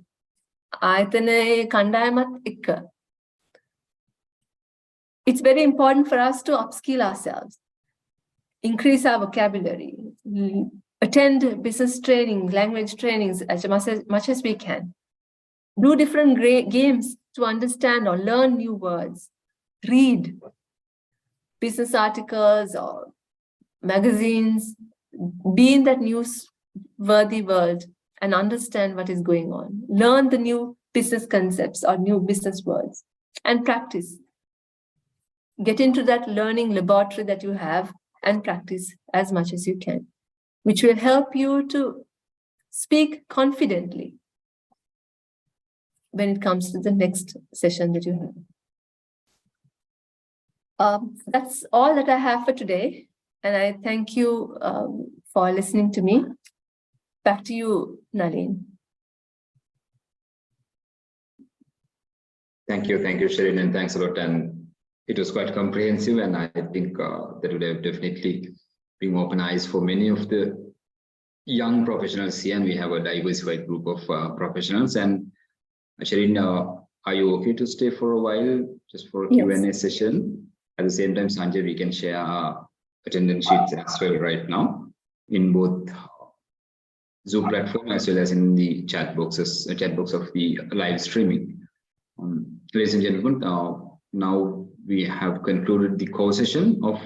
S2: ආයතනයේ කණ්ඩායමත් එක්ක. It's very important for us to upskill ourselves, increase our vocabulary, attend business training, language trainings as much as we can. Do different games to understand or learn new words. Read business articles or magazines. Be in that newsworthy world and understand what is going on. Learn the new business concepts or new business words and practice. Get into that learning laboratory that you have and practice as much as you can, which will help you to speak confidently when it comes to the next session that you have. That's all that I have for today. And I thank you for listening to me. Back to you, Nalin.
S1: Thank you, Sherin, and thanks a lot. And it was quite comprehensive, and I think that would have definitely been open eyes for many of the young professionals here, and we have a diversified group of professionals. And Sherin, are you okay to stay for a while, just for a Q&A session? At the same time, Sanjay, we can share our attendance sheets as well right now in both Zoom platform as well as in the chat box of the live streaming. Ladies and gentlemen, now we have concluded the core session of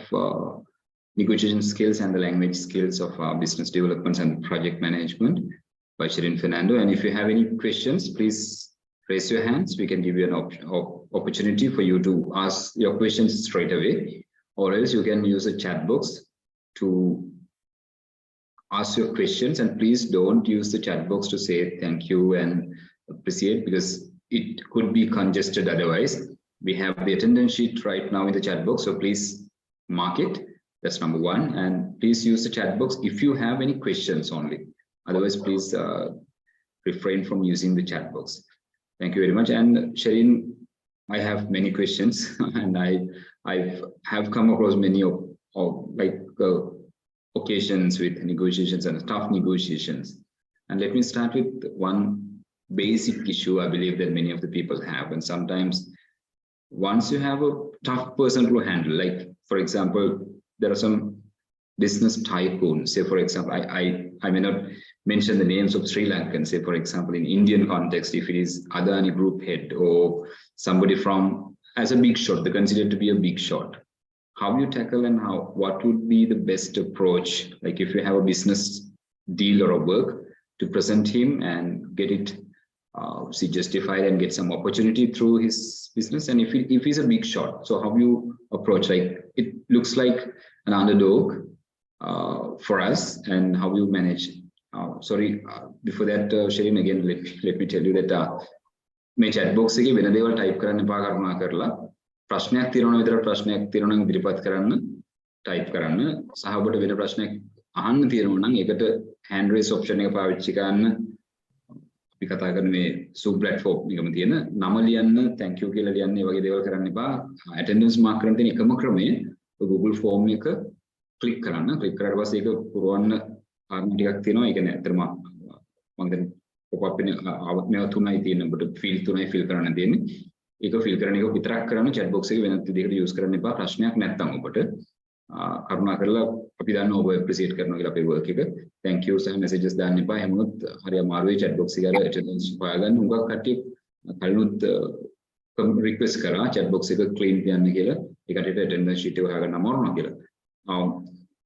S1: negotiation skills and the language skills of business development and project management by Sherin Fernando. And if you have any questions, please raise your hands. We can give you an opportunity for you to ask your questions straight away, or else you can use a chat box to ask your questions. And please don't use the chat box to say thank you and appreciate, because it could be congested otherwise. We have the attendance sheet right now in the chat box, so please mark it. That's number one. And please use the chat box if you have any questions only. Otherwise, please refrain from using the chat box. Thank you very much. And Sherin, I have many questions, and I have come across many occasions with negotiations and tough negotiations. And let me start with one basic issue I believe that many of the people have. And sometimes once you have a tough person to handle, like for example, there are some business tycoons. Say for example, I may not mention the names of Sri Lankan. Say for example, in Indian context, if it is Adani Group head or somebody from as a big shot, they're considered to be a big shot. How you tackle and what would be the best approach? Like if you have a business deal or a work, to present him and get it justified and get some opportunity through his business. And if he's a big shot, so how you approach, like it looks like an underdog for us, and how you manage. Before that, Sherin, again, let me tell you that මේ chat box එකේ වෙන දේවල් type කරන්න එපා කරුණා කරලා. ප්‍රශ්නයක් තියෙනවා විතර ප්‍රශ්නයක් තියෙනවා නම් ඉදිරිපත් කරන්න type කරන්න. සහ ඔබට වෙන ප්‍රශ්නයක් අහන්න තියෙනවා නම් ඒකට hand raise option එක පාවිච්චි කරන්න. අපි කතා කරන මේ Zoom platform එකම තියෙන නම ලියන්න, thank you කියලා ලියන්න, මේ වගේ දේවල් කරන්න එපා. attendance mark කරන්න තියෙන එකම ක්‍රමය Google form එක click කරන්න. click කරාට පස්සේ ඒක පුරවන්න ආරම්භ ටිකක් තියෙනවා. ඒ කියන්නේ අතරම මම දැන් pop-up මේ තුනයි තියෙන ඔබට field තුනයි fill කරන්න තියෙන්නේ. ඒක fill කරන එක විතරක් කරන්න chat box එක වෙනත් විදිහකට use කරන්න එපා. ප්‍රශ්නයක් නැත්නම් ඔබට කරුණා කරලා අපි දන්නවා ඔබ appreciate කරනවා කියලා අපේ work එක. thank you සහ messages දාන්න එපා. හැමෝත් හරි අමාරුයි chat box එක අර attendance හොයාගන්න. හුඟක් කට්ටිය කලිනුත් request කරා chat box එක clean තියන්න කියලා. ඒකට attendance sheet එක හොයාගන්න අමාරුනවා කියලා.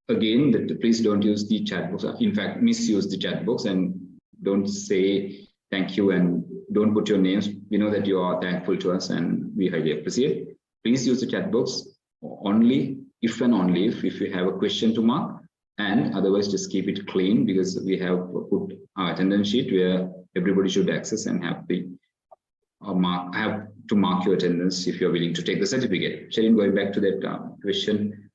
S1: Again, please don't use the chat box. In fact, misuse the chat box and don't say thank you and don't put your names. We know that you are thankful to us and we highly appreciate. Please use the chat box only if and only if you have a question to mark, and otherwise just keep it clean, because we have put our attendance sheet where everybody should access and have to mark your attendance if you're willing to take the certificate. Sherin, going back to that question,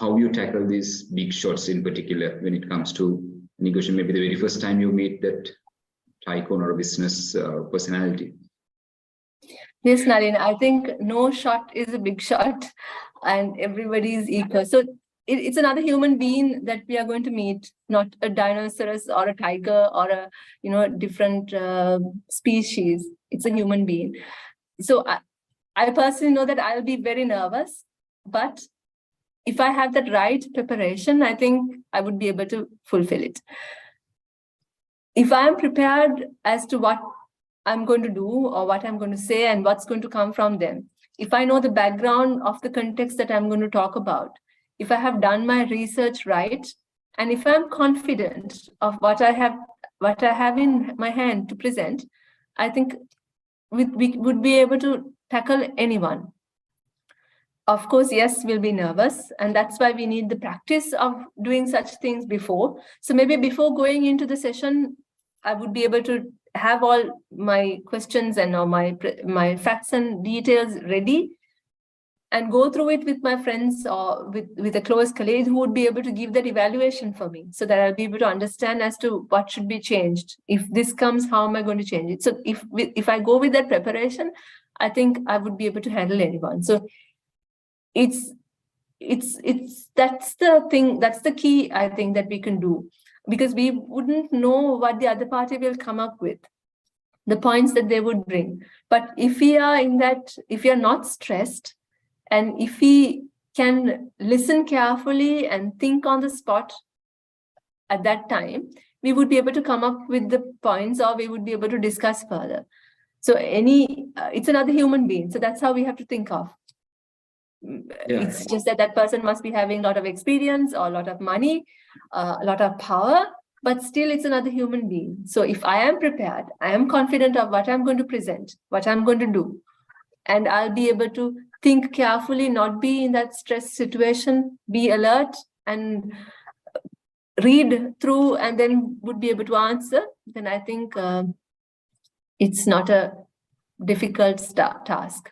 S1: how you tackle these big shots in particular when it comes to negotiation, maybe the very first time you meet that tycoon or a business personality.
S2: Yes, Nalin, I think no shot is a big shot and everybody is equal. So it's another human being that we are going to meet, not a dinosaur or a tiger or a different species. It's a human being. So I personally know that I'll be very nervous, but if I have that right preparation, I think I would be able to fulfill it. If I am prepared as to what I'm going to do or what I'm going to say and what's going to come from them, if I know the background of the context that I'm going to talk about, if I have done my research right, and if I'm confident of what I have in my hand to present, I think we would be able to tackle anyone. Of course, yes, we'll be nervous, and that's why we need the practice of doing such things before. So maybe before going into the session, I would be able to have all my questions and all my facts and details ready and go through it with my friends or with a close colleague who would be able to give that evaluation for me, so that I'll be able to understand as to what should be changed. If this comes, how am I going to change it? So if I go with that preparation, I think I would be able to handle anyone. So that's the thing, that's the key, I think, that we can do, because we wouldn't know what the other party will come up with, the points that they would bring. But if we are not stressed, and if we can listen carefully and think on the spot at that time, we would be able to come up with the points, or we would be able to discuss further. So it's another human being. So that's how we have to think of. Yeah. It's just that person must be having a lot of experience or a lot of money, a lot of power, but still it's another human being. So if I am prepared, I am confident of what I'm going to present, what I'm going to do, and I'll be able to think carefully, not be in that stress situation, be alert and read through, and then would be able to answer, then I think it's not a difficult task.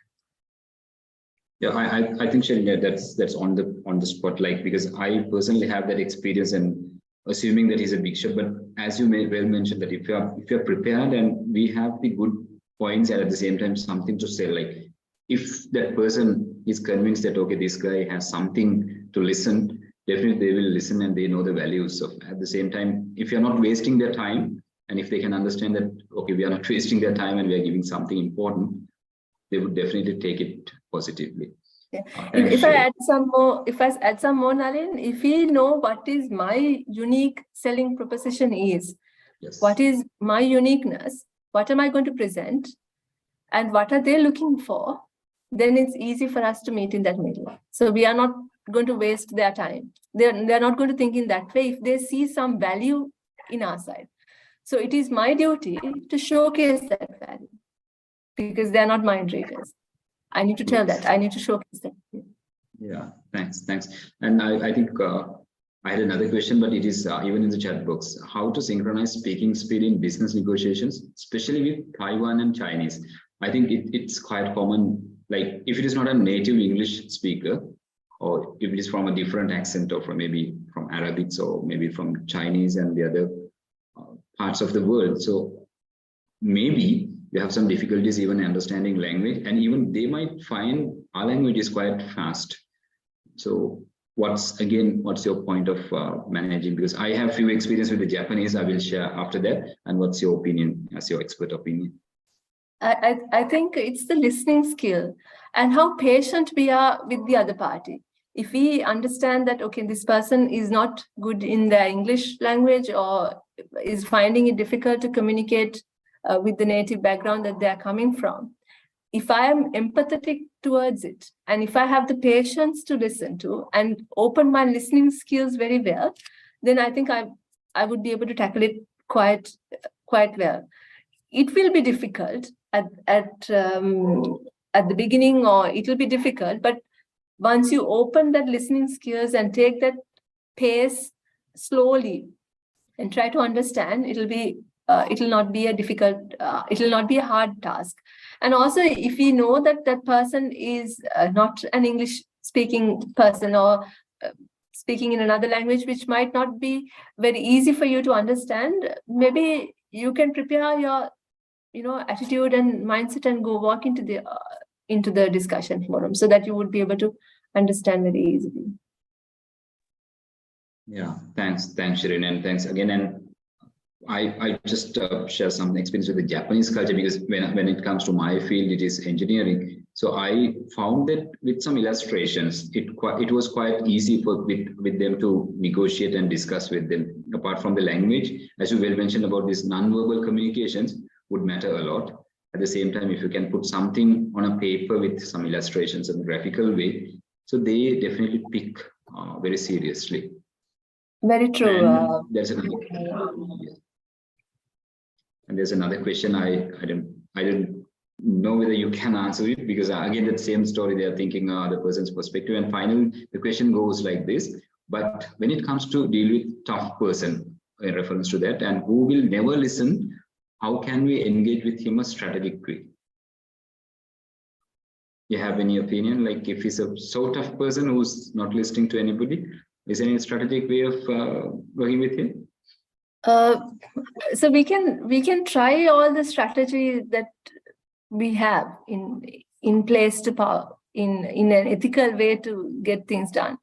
S1: Yeah, I think, Sherin, that's on the spot, like, because I personally have that experience, and assuming that he's a big shot, but as you may well mention, that if you're prepared and we have the good points and at the same time something to say, like if that person is convinced that, okay, this guy has something to listen, definitely they will listen and they know the values of. At the same time, if you're not wasting their time, and if they can understand that, okay, we are not wasting their time and we are giving something important, they would definitely take it positively.
S2: Yeah. If I add some more, Nalin, if we know what is my unique selling proposition is,
S1: yes,
S2: what is my uniqueness, what am I going to present, and what are they looking for, then it's easy for us to meet in that middle. So we are not going to waste their time. They're not going to think in that way if they see some value in our side. So it is my duty to showcase that value because they're not mind readers. I need to tell that. I need to showcase that.
S1: Yeah, thanks. And I think I had another question, but it is even in the chat box. How to synchronize speaking speed in business negotiations, especially with Taiwan and Chinese? I think it's quite common, like if it is not a native English speaker, or if it is from a different accent, or from maybe from Arabic, or maybe from Chinese and the other parts of the world. So maybe they have some difficulties even understanding language, and even they might find our language is quite fast. So what's your point of managing? Because I have few experience with the Japanese, I will share after that. And what's your opinion as your expert opinion?
S2: I think it's the listening skill and how patient we are with the other party. If we understand that, okay, this person is not good in their English language or is finding it difficult to communicate with the native background that they're coming from, if I am empathetic towards it, and if I have the patience to listen to and open my listening skills very well, then I think I would be able to tackle it quite well. It will be difficult at the beginning, or it will be difficult, but once you open that listening skills and take that pace slowly and try to understand, it will not be a difficult, it will not be a hard task. And also, if you know that that person is not an English speaking person, or speaking in another language, which might not be very easy for you to understand, maybe you can prepare your attitude and mindset and go walk into the discussion forum, so that you would be able to understand very easily.
S1: Yeah, thanks Shirin, and thanks again. And I just share some experience with the Japanese culture, because when it comes to my field, it is engineering. So I found that with some illustrations, it was quite easy with them to negotiate and discuss with them. Apart from the language, as you well mentioned about this non-verbal communications would matter a lot. At the same time, if you can put something on a paper with some illustrations in a graphical way, so they definitely pick very seriously.
S2: Very true.
S1: And there's another question. I don't know whether you can answer it, because again, that same story, they are thinking the person's perspective. And finally, the question goes like this: but when it comes to deal with tough person, in reference to that, and who will never listen, how can we engage with him a strategic way? You have any opinion? Like if he's a so tough person who's not listening to anybody, is there any strategic way of working with him?
S2: So we can try all the strategy that we have in place to in an ethical way to get things done.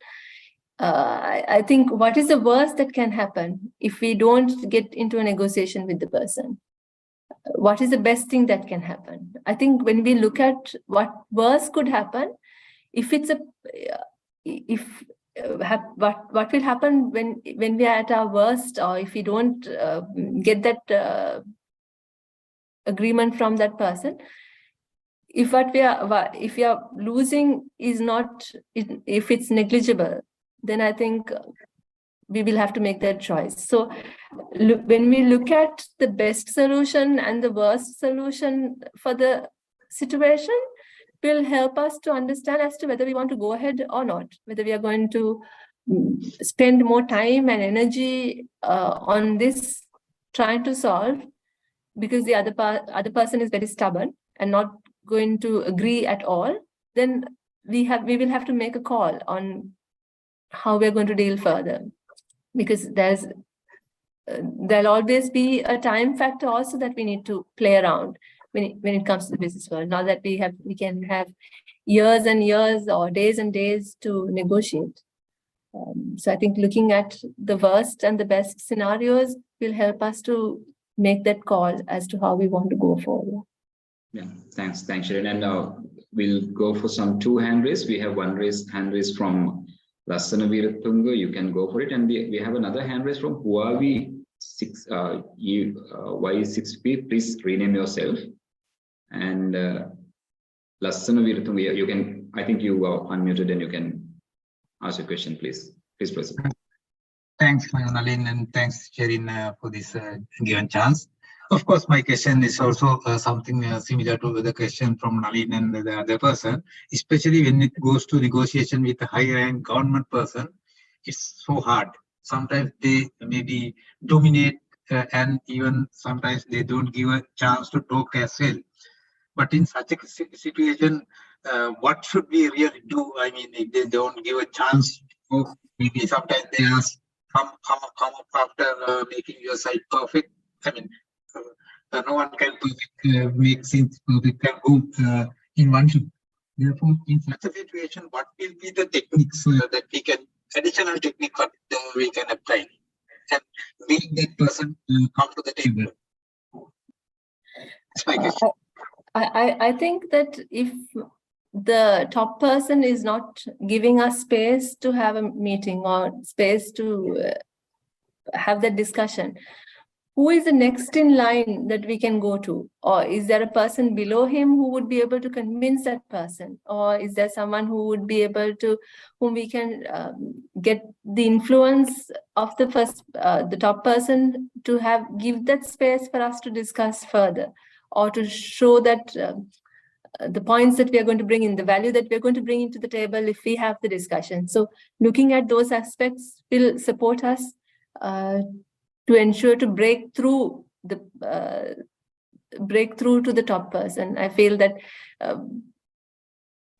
S2: I think what is the worst that can happen if we don't get into a negotiation with the person? What is the best thing that can happen? I think when we look at what worse could happen, what will happen when we are at our worst, or if we don't get that agreement from that person, if we are losing is not, if it's negligible, then I think we will have to make that choice. So when we look at the best solution and the worst solution for the situation, will help us to understand as to whether we want to go ahead or not, whether we are going to spend more time and energy on this trying to solve, because the other person is very stubborn and not going to agree at all. Then we will have to make a call on how we're going to deal further, because there'll always be a time factor also that we need to play around when it comes to the business world. Now that we can have years and years or days and days to negotiate. So I think looking at the worst and the best scenarios will help us to make that call as to how we want to go forward.
S1: Yeah, thanks Shirin. And we'll go for some two hand raise. We have one hand raise from Lassana Veeratunga. You can go for it. And we have another hand raise from Huawei Y6P. Please rename yourself. And Lassana Veeratunga, you can, I think you are unmuted and you can ask a question, please. Please proceed.
S3: Thanks, Nalin, and thanks, Sherin, for this given chance. Of course, my question is also something similar to the question from Nalin and the other person, especially when it goes to negotiation with a high-rank government person. It's so hard. Sometimes they maybe dominate, and even sometimes they don't give a chance to talk as well. But in such a situation, what should we really do? I mean, if they don't give a chance, or maybe sometimes they ask, come up after making your site perfect. I mean, no one can make things perfect and go in one shoot. Therefore, in such a situation, what will be the techniques that we can, additional technique that we can apply and make that person come to the table? That's my question.
S2: I think that if the top person is not giving us space to have a meeting or space to have that discussion, who is the next in line that we can go to? Or is there a person below him who would be able to convince that person? Or is there someone who would be able to, whom we can get the influence of the first, the top person to give that space for us to discuss further, or to show that the points that we are going to bring in, the value that we're going to bring into the table if we have the discussion. So looking at those aspects will support us to ensure to break through to the top person. I feel that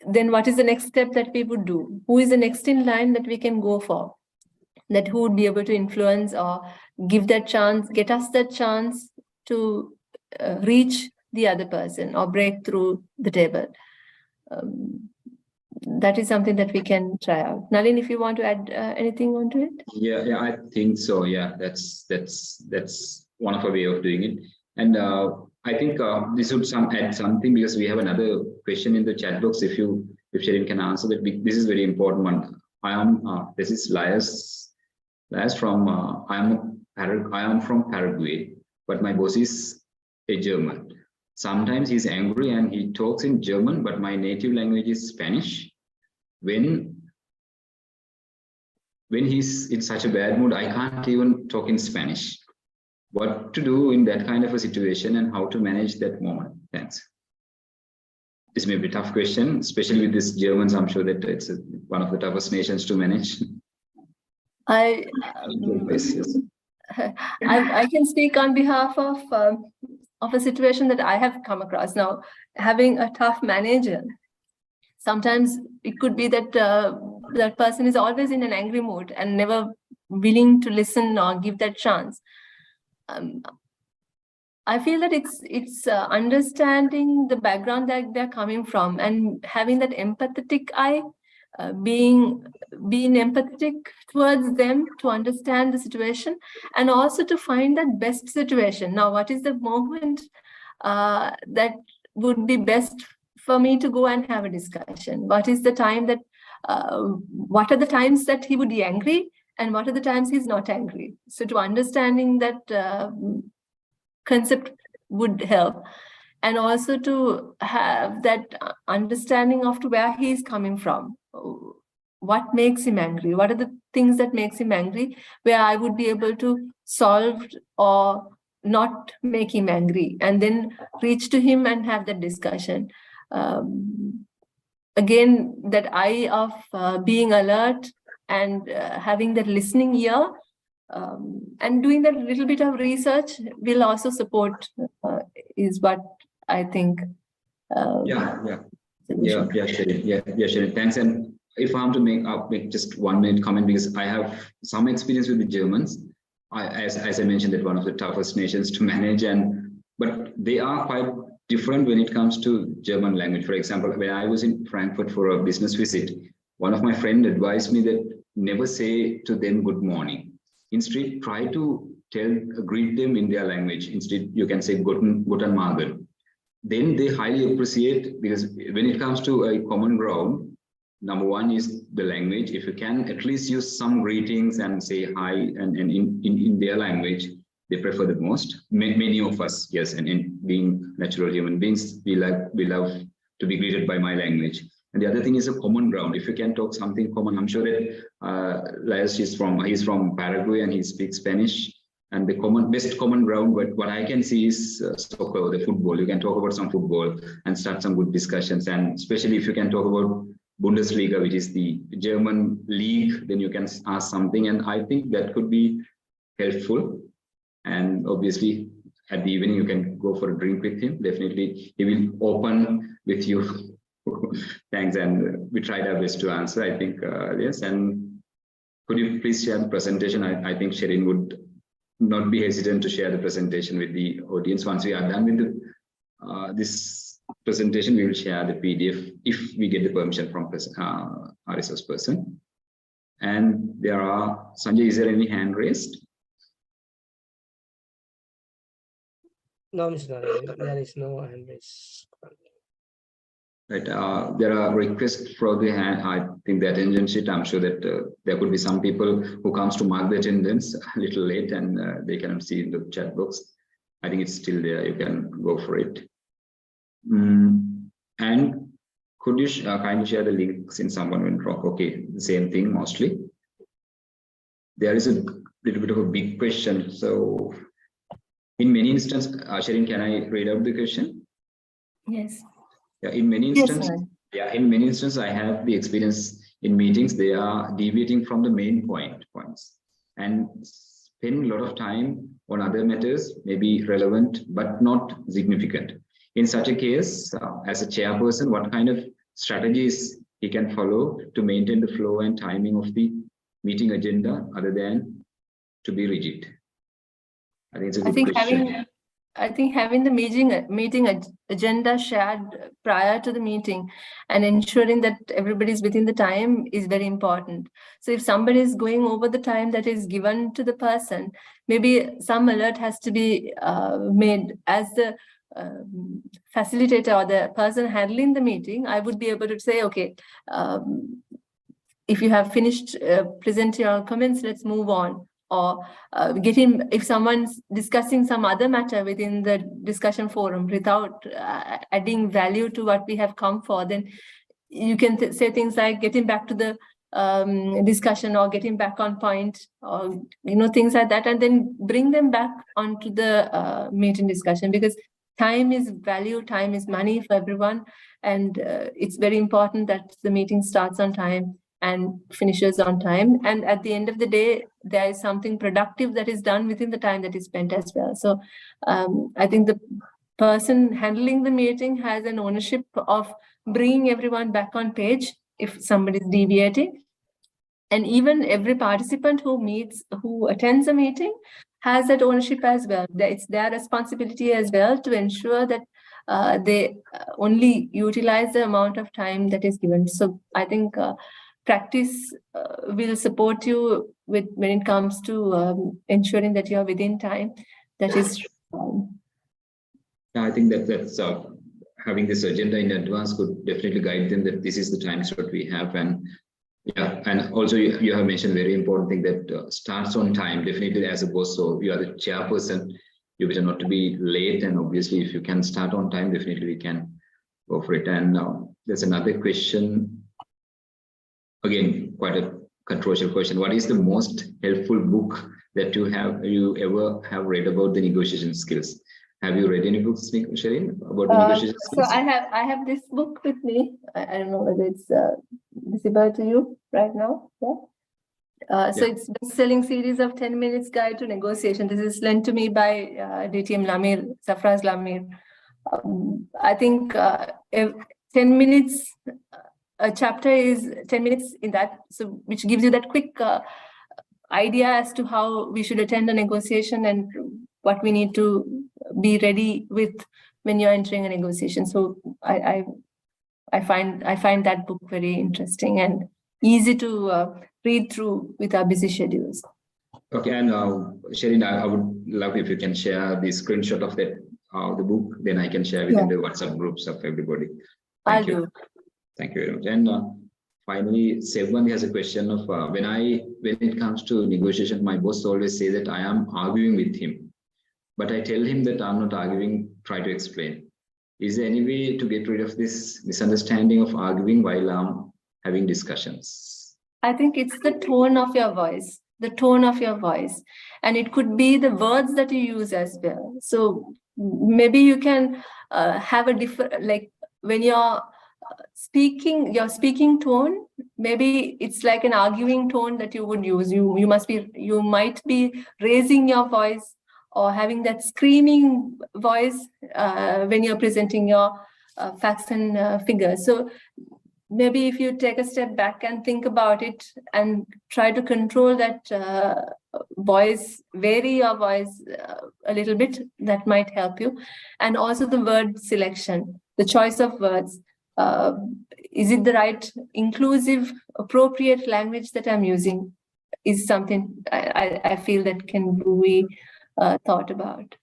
S2: then what is the next step that we would do? Who is the next in line that we can go for? That who would be able to influence or give that chance, get us that chance to reach the other person or break through the table. That is something that we can try out. Nalin, if you want to add anything onto it?
S1: Yeah, I think so. Yeah, that's one of a way of doing it. And I think this would add something, because we have another question in the chat box. If Sherin can answer that, this is very important one. This is Laius from I am from Paraguay, but my boss is a German. Sometimes he's angry and he talks in German, but my native language is Spanish. When he's in such a bad mood, I can't even talk in Spanish. What to do in that kind of a situation and how to manage that moment? Thanks. This may be a tough question, especially with these Germans. I'm sure that it's one of the toughest nations to manage.
S2: I can speak on behalf of a situation that I have come across. Now, having a tough manager, sometimes it could be that that person is always in an angry mood and never willing to listen or give that chance. I feel that it's understanding the background that they're coming from and having that empathetic eye, being empathetic towards them to understand the situation and also to find that best situation. Now, what is the moment that would be best for me to go and have a discussion? What is the time that, what are the times that he would be angry and what are the times he's not angry? So to understanding that concept would help. And also to have that understanding of where he's coming from. What makes him angry? What are the things that makes him angry, where I would be able to solve or not make him angry, and then reach to him and have that discussion. Again, that eye of being alert and having that listening ear, and doing that little bit of research will also support, is what I think. Sherin,
S1: thanks. And if I'm to make just 1 minute comment, because I have some experience with the Germans. As I mentioned, that one of the toughest nations to manage, but they are quite different when it comes to German language. For example, when I was in Frankfurt for a business visit, one of my friends advised me that never say to them good morning. Instead, try to greet them in their language. Instead, you can say Guten Morgen. Then they highly appreciate, because when it comes to a common ground, number one is the language. If you can at least use some greetings and say hi and in their language, they prefer the most. Many of us, yes, and in being natural human beings, we love to be greeted by my language. And the other thing is a common ground. If you can talk something common, I'm sure that Laios he's from Paraguay and he speaks Spanish. And the best common ground, but what I can see is soccer or the football. You can talk about some football and start some good discussions. And especially if you can talk about Bundesliga, which is the German league, then you can ask something. And I think that could be helpful. And obviously, at the evening, you can go for a drink with him. Definitely, he will open with you. Thanks. And we tried our best to answer, I think, yes. And could you please share the presentation? I think Sherin would not be hesitant to share the presentation with the audience. Once we are done with the, this presentation, we will share the PDF if we get the permission from our resource person. And there are, Sanjay, is there any hand raised?
S4: No, Mr. Narayan, there is no hand raised.
S1: Right, there are requests for the hand, I think the attention sheet. I'm sure that there could be some people who comes to mark the attendance a little late and they cannot see in the chat box. I think it's still there. You can go for it. And could you kindly share the links in someone went wrong? Okay, the same thing mostly. There is a little bit of a big question. So in many instances, Sherin, can I read out the question?
S2: Yes.
S1: Yeah, in many instances, I have the experience in meetings, they are deviating from the main points and spend a lot of time on other matters, maybe relevant, but not significant. In such a case, as a chairperson, what kind of strategies he can follow to maintain the flow and timing of the meeting agenda other than to be rigid? I think it's a good question.
S2: I think having the meeting agenda shared prior to the meeting and ensuring that everybody's within the time is very important. So if somebody is going over the time that is given to the person, maybe some alert has to be made as the facilitator or the person handling the meeting. I would be able to say, okay, if you have finished present your comments, let's move on. Or if someone's discussing some other matter within the discussion forum without adding value to what we have come for, then you can say things like getting back to the discussion or getting back on point, or things like that, and then bring them back onto the meeting discussion, because time is value, time is money for everyone, and it's very important that the meeting starts on time and finishes on time, and at the end of the day there is something productive that is done within the time that is spent as well. So I think the person handling the meeting has an ownership of bringing everyone back on page if somebody is deviating, and even every participant who attends a meeting has that ownership as well. It's their responsibility as well to ensure that they only utilize the amount of time that is given. So I think practice will support you when it comes to ensuring that you are within time. That is.
S1: I think that's having this agenda in advance could definitely guide them that this is the time slot we have. And yeah, and also you have mentioned very important thing that starts on time. Definitely as a boss, so you are the chairperson, you better not to be late. And obviously, if you can start on time, definitely we can go for it. And there's another question. Again, quite a controversial question. What is the most helpful book that you ever have read about the negotiation skills? Have you read any books, Sherin, about the negotiation skills?
S2: So I have this book with me. I don't know whether it's visible to you right now. Yeah. So it's best-selling series of 10 Minutes Guide to Negotiation. This is lent to me by DTM Lamir, Safraz Lamir. I think 10 minutes. A chapter is 10 minutes in that, so which gives you that quick idea as to how we should attend a negotiation and what we need to be ready with when you're entering a negotiation. So I find that book very interesting and easy to read through with our busy schedules.
S1: Okay, and Sherin, I would love if you can share the screenshot of that the book, then I can share within the WhatsApp groups of everybody. Thank you. Thank you very much. And finally, Sevandi has a question of when it comes to negotiation, my boss always say that I am arguing with him, but I tell him that I'm not arguing, try to explain. Is there any way to get rid of this misunderstanding of arguing while having discussions?
S2: I think it's the tone of your voice, and it could be the words that you use as well. So maybe you can have a different, like when you're speaking, your speaking tone, maybe it's like an arguing tone that you would use. You might be raising your voice or having that screaming voice when you're presenting your facts and figures. So maybe if you take a step back and think about it and try to control that voice, vary your voice a little bit, that might help you. And also the word selection, the choice of words. Is it the right, inclusive, appropriate language that I'm using is something I feel that can be thought about.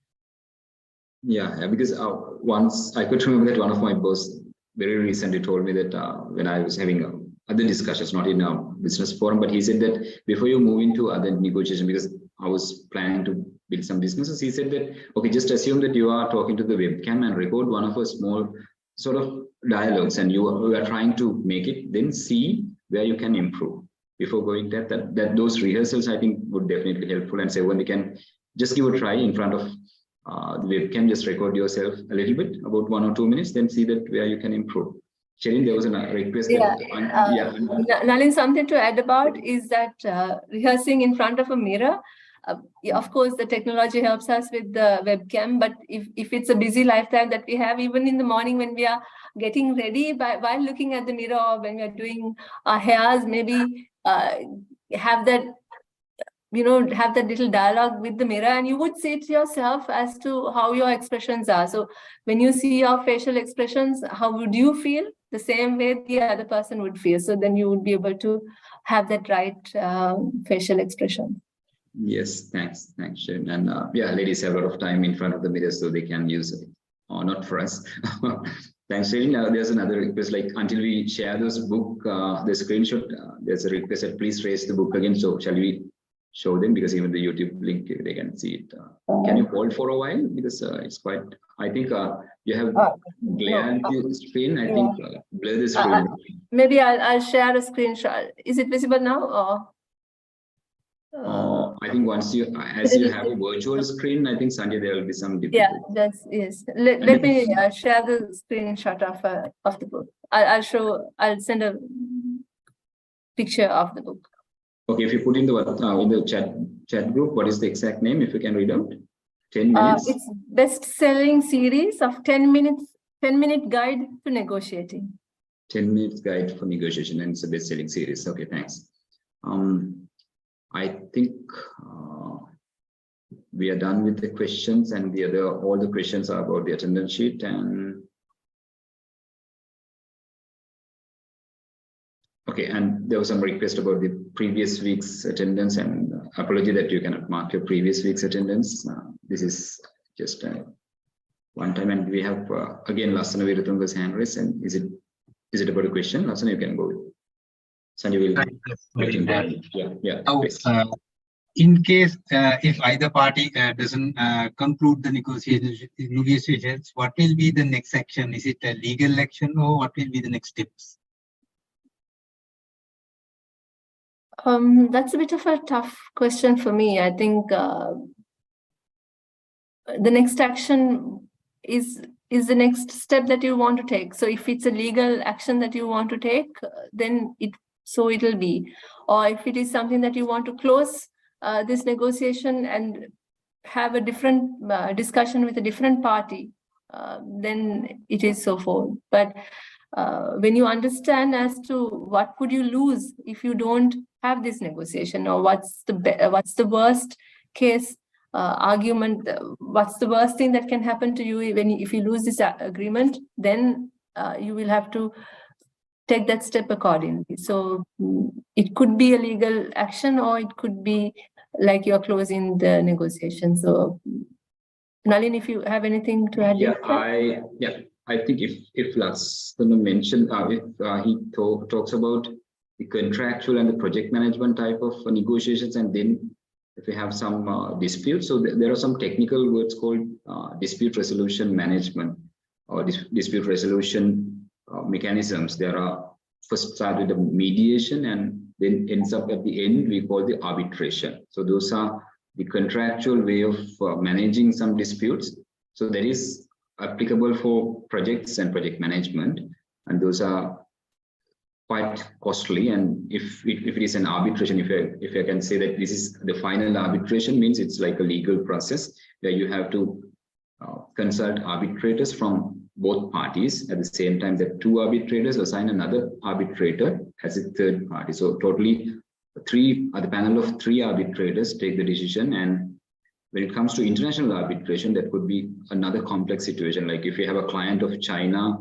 S1: Yeah, because once I could remember that one of my boss very recently told me that when I was having other discussions, not in a business forum, but he said that before you move into other negotiation, because I was planning to build some businesses, he said that, okay, just assume that you are talking to the webcam and record one of a small sort of dialogues and you are trying to make it, then see where you can improve before going that those rehearsals I think would definitely be helpful. And say when you can just give a try in front of the webcam, just record yourself a little bit, about 1 or 2 minutes, then see that where you can improve. Sherin, there was a request.
S2: Nalin, something to add about is that rehearsing in front of a mirror, of course, the technology helps us with the webcam, but if it's a busy lifestyle that we have, even in the morning when we are getting ready, while looking at the mirror or when we are doing our hairs, maybe have that, have that little dialogue with the mirror, and you would see it yourself as to how your expressions are. So when you see your facial expressions, how would you feel? The same way the other person would feel. So then you would be able to have that right facial expression.
S1: Yes, thanks, Sherin. And yeah, ladies have a lot of time in front of the mirror, so they can use it, or not for us. Thanks, Sherin. There's another request, like until we share this book, the screenshot, there's a request that please raise the book again. So shall we show them, because even the YouTube link, they can see it. Can you hold for a while, because it's quite, I think you have glare the screen. I think blur the screen.
S2: Maybe I'll share a screenshot. Is it visible now, or?
S1: I think once you, as you have a virtual screen, I think Sanjay, there will be some difficulty.
S2: Yeah, yes. Let me share the screenshot of the book. I'll send a picture of the book.
S1: Okay, if you put in the chat group, what is the exact name, if you can read out? 10 minutes.
S2: It's best-selling series of 10-minute guide to negotiating.
S1: 10 minutes guide for negotiation, and it's a best-selling series. Okay, thanks. I think we are done with the questions, and all the questions are about the attendance sheet. And okay, and there was some request about the previous week's attendance, and apology that you cannot mark your previous week's attendance. This is just one time, and we have again Lasana Viratunga's hand raised. And is it about a question? Lasana, you can go. Sanjay will. Yeah.
S3: In case if either party doesn't conclude the negotiations, what will be the next action? Is it a legal action, or what will be the next steps?
S2: That's a bit of a tough question for me. I think the next action is the next step that you want to take. So if it's a legal action that you want to take, then it'll be. Or if it is something that you want to close this negotiation and have a different discussion with a different party, then it is so forth. But when you understand as to what would you lose if you don't have this negotiation, or what's the worst case argument, what's the worst thing that can happen to you if you lose this agreement, then you will have to take that step accordingly. So it could be a legal action, or it could be like you're closing the negotiation. So Nalin, if you have anything to add.
S1: I think if Lasana mentioned, if he talks about the contractual and the project management type of negotiations, and then if we have some dispute, so there are some technical words called dispute resolution management. or dispute resolution mechanisms, there are first start with the mediation and then ends up at the end, we call the arbitration. So those are the contractual way of managing some disputes. So that is applicable for projects and project management, and those are quite costly. And if it is an arbitration, if I can say that this is the final arbitration, means it's like a legal process where you have to consult arbitrators from both parties. At the same time, the two arbitrators assign another arbitrator as a third party. So totally the panel of three arbitrators take the decision. And when it comes to international arbitration, that could be another complex situation. Like if you have a client of China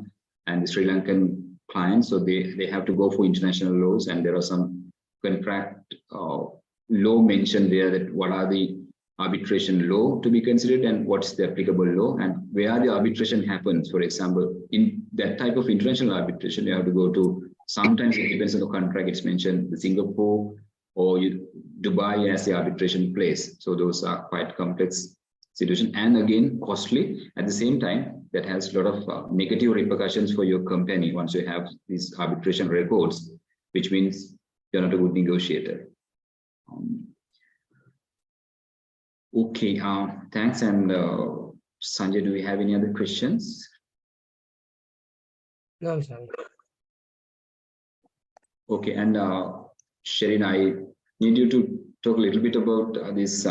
S1: and the Sri Lankan client, so they have to go for international laws, and there are some contract law mentioned there that what are the arbitration law to be considered and what's the applicable law and where the arbitration happens. For example, in that type of international arbitration, you have to go to, sometimes it depends on the contract, it's mentioned the Singapore or Dubai as the arbitration place. So those are quite complex situation, and again costly. At the same time, that has a lot of negative repercussions for your company once you have these arbitration records, which means you're not a good negotiator. Okay, thanks. And Sanjay, do we have any other questions?
S4: No, I'm sorry.
S1: Okay, and Sherin, I need you to talk a little bit about this,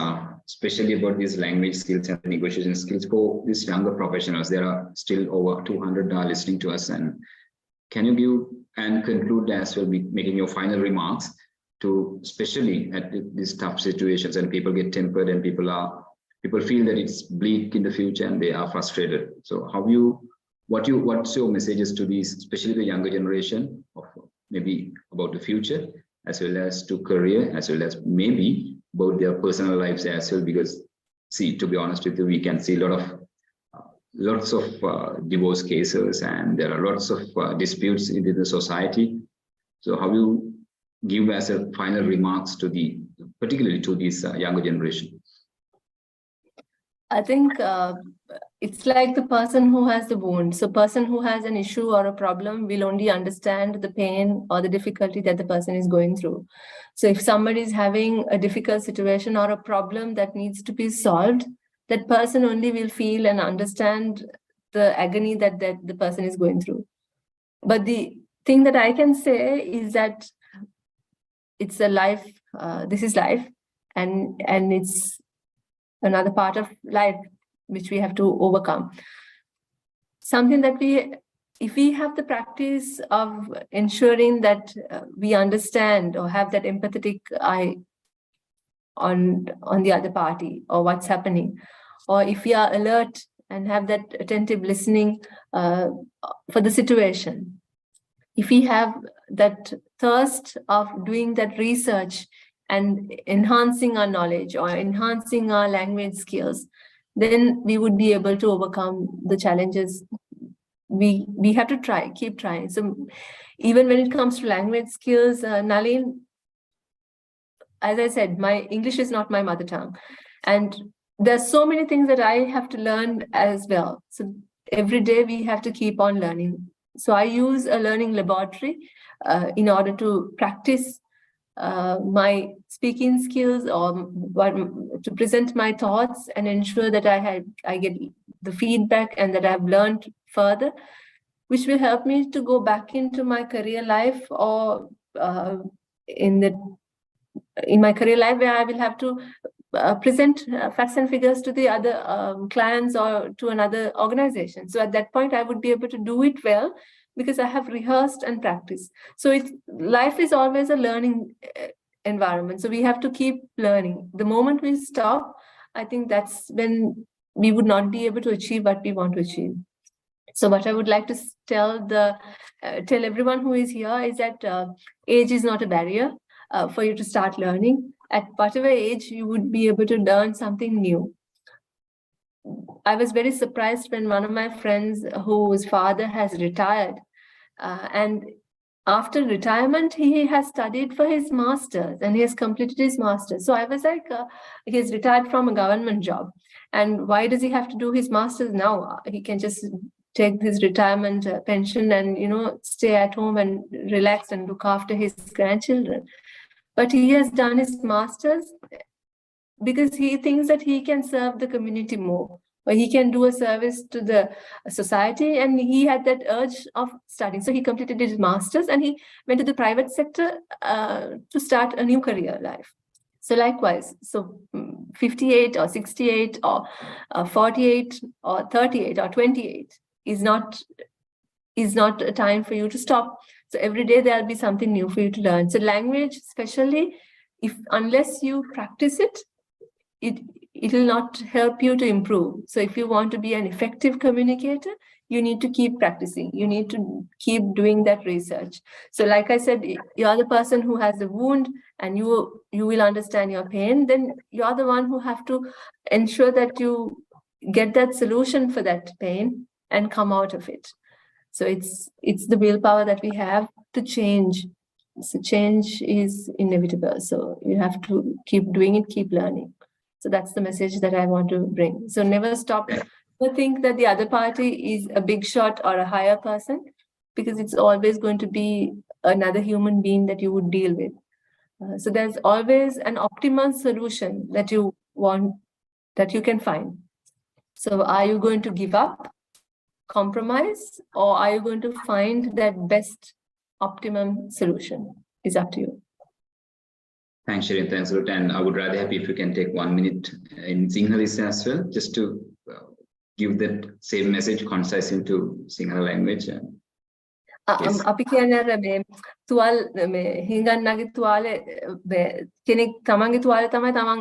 S1: especially about these language skills and negotiation skills for these younger professionals. There are still over 200 listening to us, and can you give and conclude as well, making your final remarks to, especially at these tough situations and people get tempered and people feel that it's bleak in the future and they are frustrated. So what's your messages to these, especially the younger generation, of maybe about the future, as well as to career, as well as maybe about their personal lives as well? Because see, to be honest with you, we can see lots of divorce cases, and there are lots of disputes in the society. So how you give as a final remarks to particularly to this younger generation?
S2: I think it's like the person who has the wound. So person who has an issue or a problem will only understand the pain or the difficulty that the person is going through. So if somebody is having a difficult situation or a problem that needs to be solved, that person only will feel and understand the agony that the person is going through. But the thing that I can say is that it's a life, this is life, and it's another part of life which we have to overcome. Something that if we have the practice of ensuring that we understand or have that empathetic eye on the other party or what's happening, or if we are alert and have that attentive listening for the situation, if we have that thirst of doing that research and enhancing our knowledge or enhancing our language skills, then we would be able to overcome the challenges. We have to keep trying. So even when it comes to language skills, Nalin, as I said, my English is not my mother tongue. And there's so many things that I have to learn as well. So every day we have to keep on learning. So I use a learning laboratory in order to practice my speaking skills or to present my thoughts and ensure that I get the feedback and that I've learned further, which will help me to go back into my career life or in my career life where I will have to present facts and figures to the other clients or to another organization. So at that point, I would be able to do it well because I have rehearsed and practiced. So life is always a learning environment. So we have to keep learning. The moment we stop, I think that's when we would not be able to achieve what we want to achieve. So what I would like to tell everyone who is here is that age is not a barrier for you to start learning. At whatever age, you would be able to learn something new. I was very surprised when one of my friends whose father has retired, and after retirement, he has studied for his master's and he has completed his master's. So I was like, he's retired from a government job. And why does he have to do his master's now? He can just take his retirement pension and, stay at home and relax and look after his grandchildren. But he has done his master's because he thinks that he can serve the community more, or he can do a service to the society, and he had that urge of studying. So he completed his master's and he went to the private sector to start a new career life. So likewise, 58 or 68 or 48 or 38 or 28 is not a time for you to stop. So every day there'll be something new for you to learn. So language, especially, unless you practice it, it will not help you to improve. So if you want to be an effective communicator, you need to keep practicing. You need to keep doing that research. So like I said, you're the person who has the wound and you will understand your pain. Then you're the one who have to ensure that you get that solution for that pain and come out of it. So it's the willpower that we have to change. So change is inevitable. So you have to keep doing it, keep learning. So that's the message that I want to bring. So never stop. Never think that the other party is a big shot or a higher person, because it's always going to be another human being that you would deal with. So there's always an optimum solution that you want, that you can find. So are you going to give up, compromise, or are you going to find that best optimum solution? Is up to you.
S1: Thanks, Shirin. Thanks a lot. And I would rather happy if you can take 1 minute in Sinhalese as well, just to give that same message concise into Sinhala language. Yes.
S2: අපි කියන්නේ අර මේ තුවාල මේ හිඟන්නගේ තුවාලේ කෙනෙක් තමන්ගේ තුවාලේ තමයි තමන්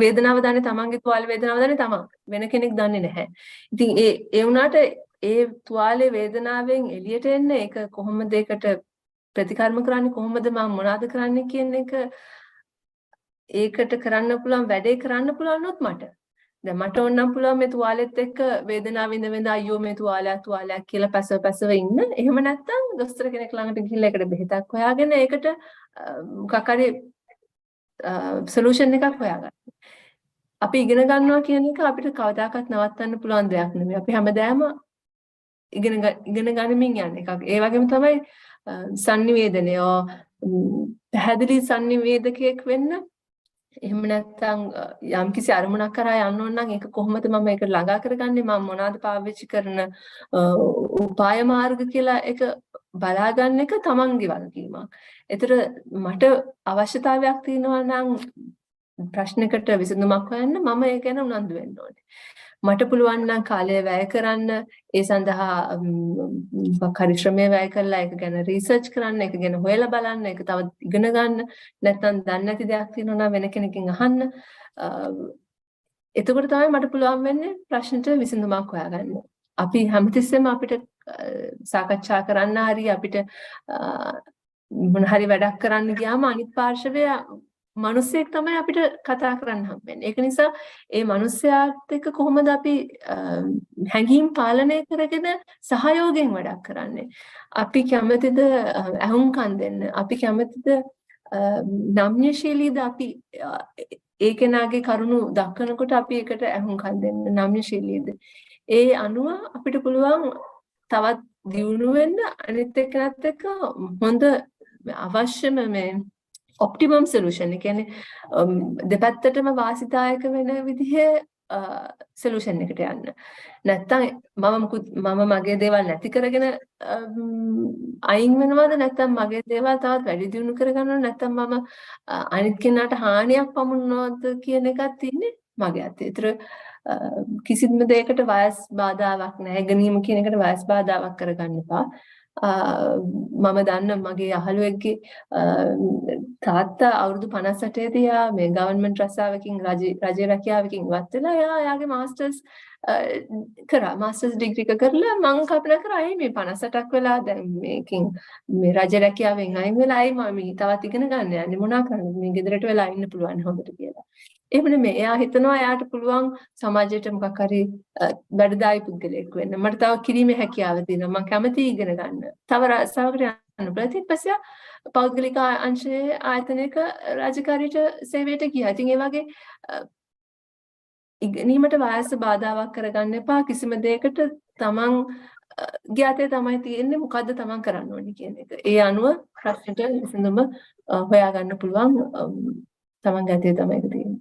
S2: වේදනාව දන්නේ, තමන්ගේ තුවාලේ වේදනාව දන්නේ තමන්, වෙන කෙනෙක් දන්නේ නැහැ. ඉතින් ඒ වුණාට ඒ තුවාලේ වේදනාවෙන් එළියට එන්න ඒක කොහොමද ඒකට ප්‍රතිකර්ම කරන්නේ, කොහොමද මම මොනවද කරන්නේ කියන එක ඒකට කරන්න පුළුවන් වැඩේ කරන්න පුළුවන්ොත් දැන් මට ඕනනම් පුළුවන් මේ තුවාලෙත් එක්ක වේදනාව විඳ අයියෝ මේ තුවාලයක් කියලා පැසව ඉන්න. එහෙම නැත්නම් දොස්තර කෙනෙක් ළඟට ගිහිල්ලා ඒකට බෙහෙතක් හොයාගෙන ඒකට මොකක් හරි සොලියුෂන් එකක් හොයාගන්න. අපි ඉගෙන ගන්නවා කියන එක අපිට කවදාකවත් නවත්තන්න පුළුවන් දෙයක් නෙමෙයි. අපි හැමදාම ඉගෙන ගනිමින් යන එකක්. ඒ වගේම තමයි සංනිවේදනය පැහැදිලි සංනිවේදකයෙක් වෙන්න. එහෙම නැත්නම් යම්කිසි අරමුණක් කරා යන්න ඕන නම් ඒක කොහොමද මම ඒක ළඟා කරගන්නේ, මම මොනවාද පාවිච්චි කරන උපාය මාර්ග කියලා ඒක බලා ගන්න එක තමන්ගේ වගකීමක්. ඒතර මට අවශ්‍යතාවයක් තියෙනවා නම් ප්‍රශ්නයකට විසඳුමක් හොයන්න මම ඒ ගැන උනන්දු වෙන්න ඕනේ. මට පුළුවන් නම් කාලය වැය කරන්න, ඒ සඳහා හරි ශ්‍රමය වැය කරලා ඒක ගැන රිසර්ච් කරන්න, ඒක ගැන හොයලා බලන්න, ඒක තව ඉගෙන ගන්න. නැත්නම් දන්නේ නැති දෙයක් තියෙනවා නම් වෙන කෙනකින් අහන්න. එතකොට තමයි මට පුළුවන් වෙන්නේ ප්‍රශ්නෙට විසඳුමක් හොයාගන්න. අපි හැමතිස්සෙම අපිට සාකච්ඡා කරන්න හරි අපිට මොන හරි වැඩක් කරන්න ගියාම අනිත් පාර්ශවයේ මිනිස්සෙක් තමයි අපිට කතා කරන්න හම්බෙන්නේ. ඒක නිසා ඒ මිනිස්යාත් එක්ක කොහොමද අපි හැඟීම් පාලනය කරගෙන සහයෝගයෙන් වැඩක් කරන්නේ? අපි කැමතිද අහුම්කම් දෙන්න? අපි කැමතිද නම්‍යශීලීද? අපි ඒ කෙනාගේ කරුණු දක්වනකොට අපි ඒකට අහුම්කම් දෙන්න නම්‍යශීලීද? ඒ අනුව අපිට පුළුවන් තවත් දියුණු වෙන්න, අනිත් එක්කනත් එක්ක හොඳ අවශ්‍යම මේ ඔප්ටිමම් සොලියුෂන්, ඒ කියන්නේ දෙපැත්තටම වාසිදායක වෙන විදිහේ සොලියුෂන් එකට යන්න. නැත්තම් මම මගේ දේවල් නැති කරගෙන අයින් වෙනවද, නැත්තම් මගේ දේවල් තවත් වැඩි දියුණු කරගන්නවද, නැත්තම් මම අනිත් කෙනාට හානියක් පමුණුනවද කියන එකක් තියෙන්නේ මගේ අතේ. ඒතර කිසිම දෙයකට වයස් බාධාවක් නැහැ. ගැනීම කියන එකට වයස් බාධාවක් කරගන්න එපා. මම දන්න මගේ අහලුවෙක්ගේ තාත්තා අවුරුදු 58 දී මේ ගවර්න්මන්ට් රස්සාවකින් රජයේ රැකියාවකින් ඉවත් වෙලා එයාගේ මාස්ටර්ස් කරා. මාස්ටර්ස් ඩිග්‍රී එක කරලා මම කල්පනා කරා අය මේ 58ක් වෙලා දැන් මේකෙන් මේ රජ රැකියාවෙන් අයින් වෙලා අය මම තවත් ඉගෙන ගන්න යන්නේ මොනවා කරන්නද, මේ ගෙදරට වෙලා ඉන්න පුළුවන් හොඳට කියලා. එහෙම නෙමෙයි. එයා හිතනවා එයාට පුළුවන් සමාජයට මොකක් හරි වැඩදායි පුද්ගලයෙක් වෙන්න. මට තව කිරීමේ හැකියාව තියෙනවා. මම කැමතියි ඉගෙන ගන්න. තව රස්සාවකට යන්න බලලා ඊට පස්සේ පෞද්ගලික අංශයේ ආයතනයක රාජකාරියට සේවයට ගියා. ඉතින් ඒ වගේ ඉගෙනීමට වයස බාධාවක් කරගන්න එපා. කිසිම දෙයකට තමන් ගියාතේ තමයි තියෙන්නේ මොකද්ද තමන් කරන්න ඕනේ කියන එක. ඒ අනුව ප්‍රශ්නට විසඳුම හොයාගන්න පුළුවන් තමන් ගතේ තමයි ඒක තියෙන්නේ.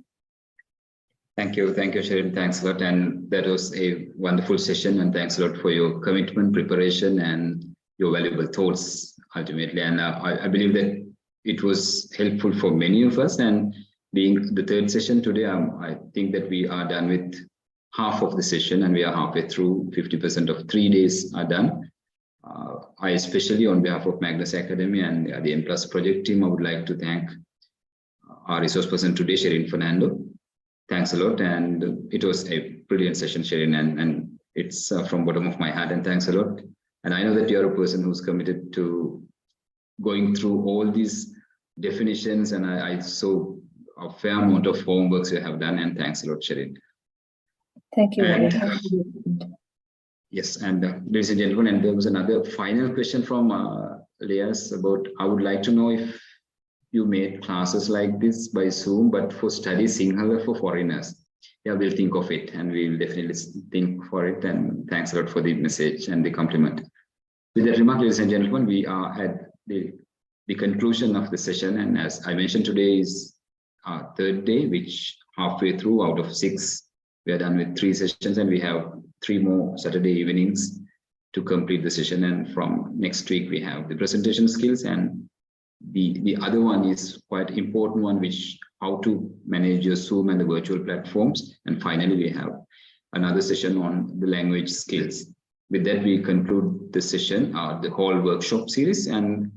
S1: Thank you, Sherin. Thanks a lot. And that was a wonderful session. And thanks a lot for your commitment, preparation, and your valuable thoughts ultimately. And I believe that it was helpful for many of us. And being the third session today, I think that we are done with half of the session, and we are halfway through. 50% of 3 days are done. I especially, on behalf of Magnus Academy and the M+ project team, I would like to thank our resource person today, Sherin Fernando. Thanks a lot, and it was a brilliant session, Sherin, and it's from bottom of my heart, and thanks a lot. And I know that you're a person who's committed to going through all these definitions, and I saw a fair amount of homeworks you have done, and thanks a lot, Sherin.
S2: Thank you.
S1: And, yes, and ladies and gentlemen, and there was another final question from Leas about, I would like to know if you made classes like this by Zoom, but for study Sinhala for foreigners. Yeah, we'll think of it, and we'll definitely think for it. And thanks a lot for the message and the compliment. With that remark, ladies and gentlemen, we are at the conclusion of the session. And as I mentioned, today is our third day, which halfway through out of 6, we are done with 3 sessions, and we have 3 more Saturday evenings to complete the session. And from next week, we have the presentation skills, and the other one is quite important one, which how to manage your Zoom and the virtual platforms. And finally, we have another session on the language skills. With that, we conclude the session, the whole workshop series, and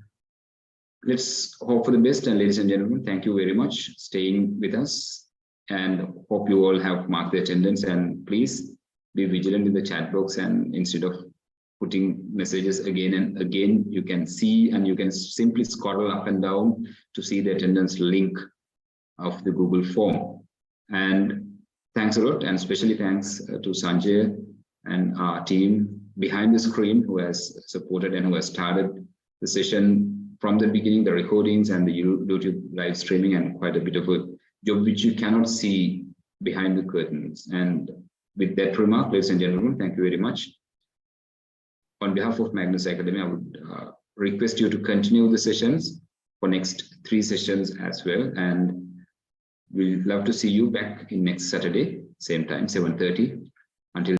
S1: let's hope for the best. And ladies and gentlemen, thank you very much staying with us, and hope you all have marked the attendance. And please be vigilant in the chat box, and instead of putting messages again and again, you can see, and you can simply scroll up and down to see the attendance link of the Google form. And thanks a lot, and especially thanks to Sanjay and our team behind the screen, who has supported and who has started the session from the beginning, the recordings and the YouTube live streaming, and quite a bit of a job which you cannot see behind the curtains. And with that remark, ladies and gentlemen, thank you very much. On behalf of Magnus Academy, I would request you to continue the sessions for next 3 sessions as well. And we'd love to see you back in next Saturday, same time, 7:30.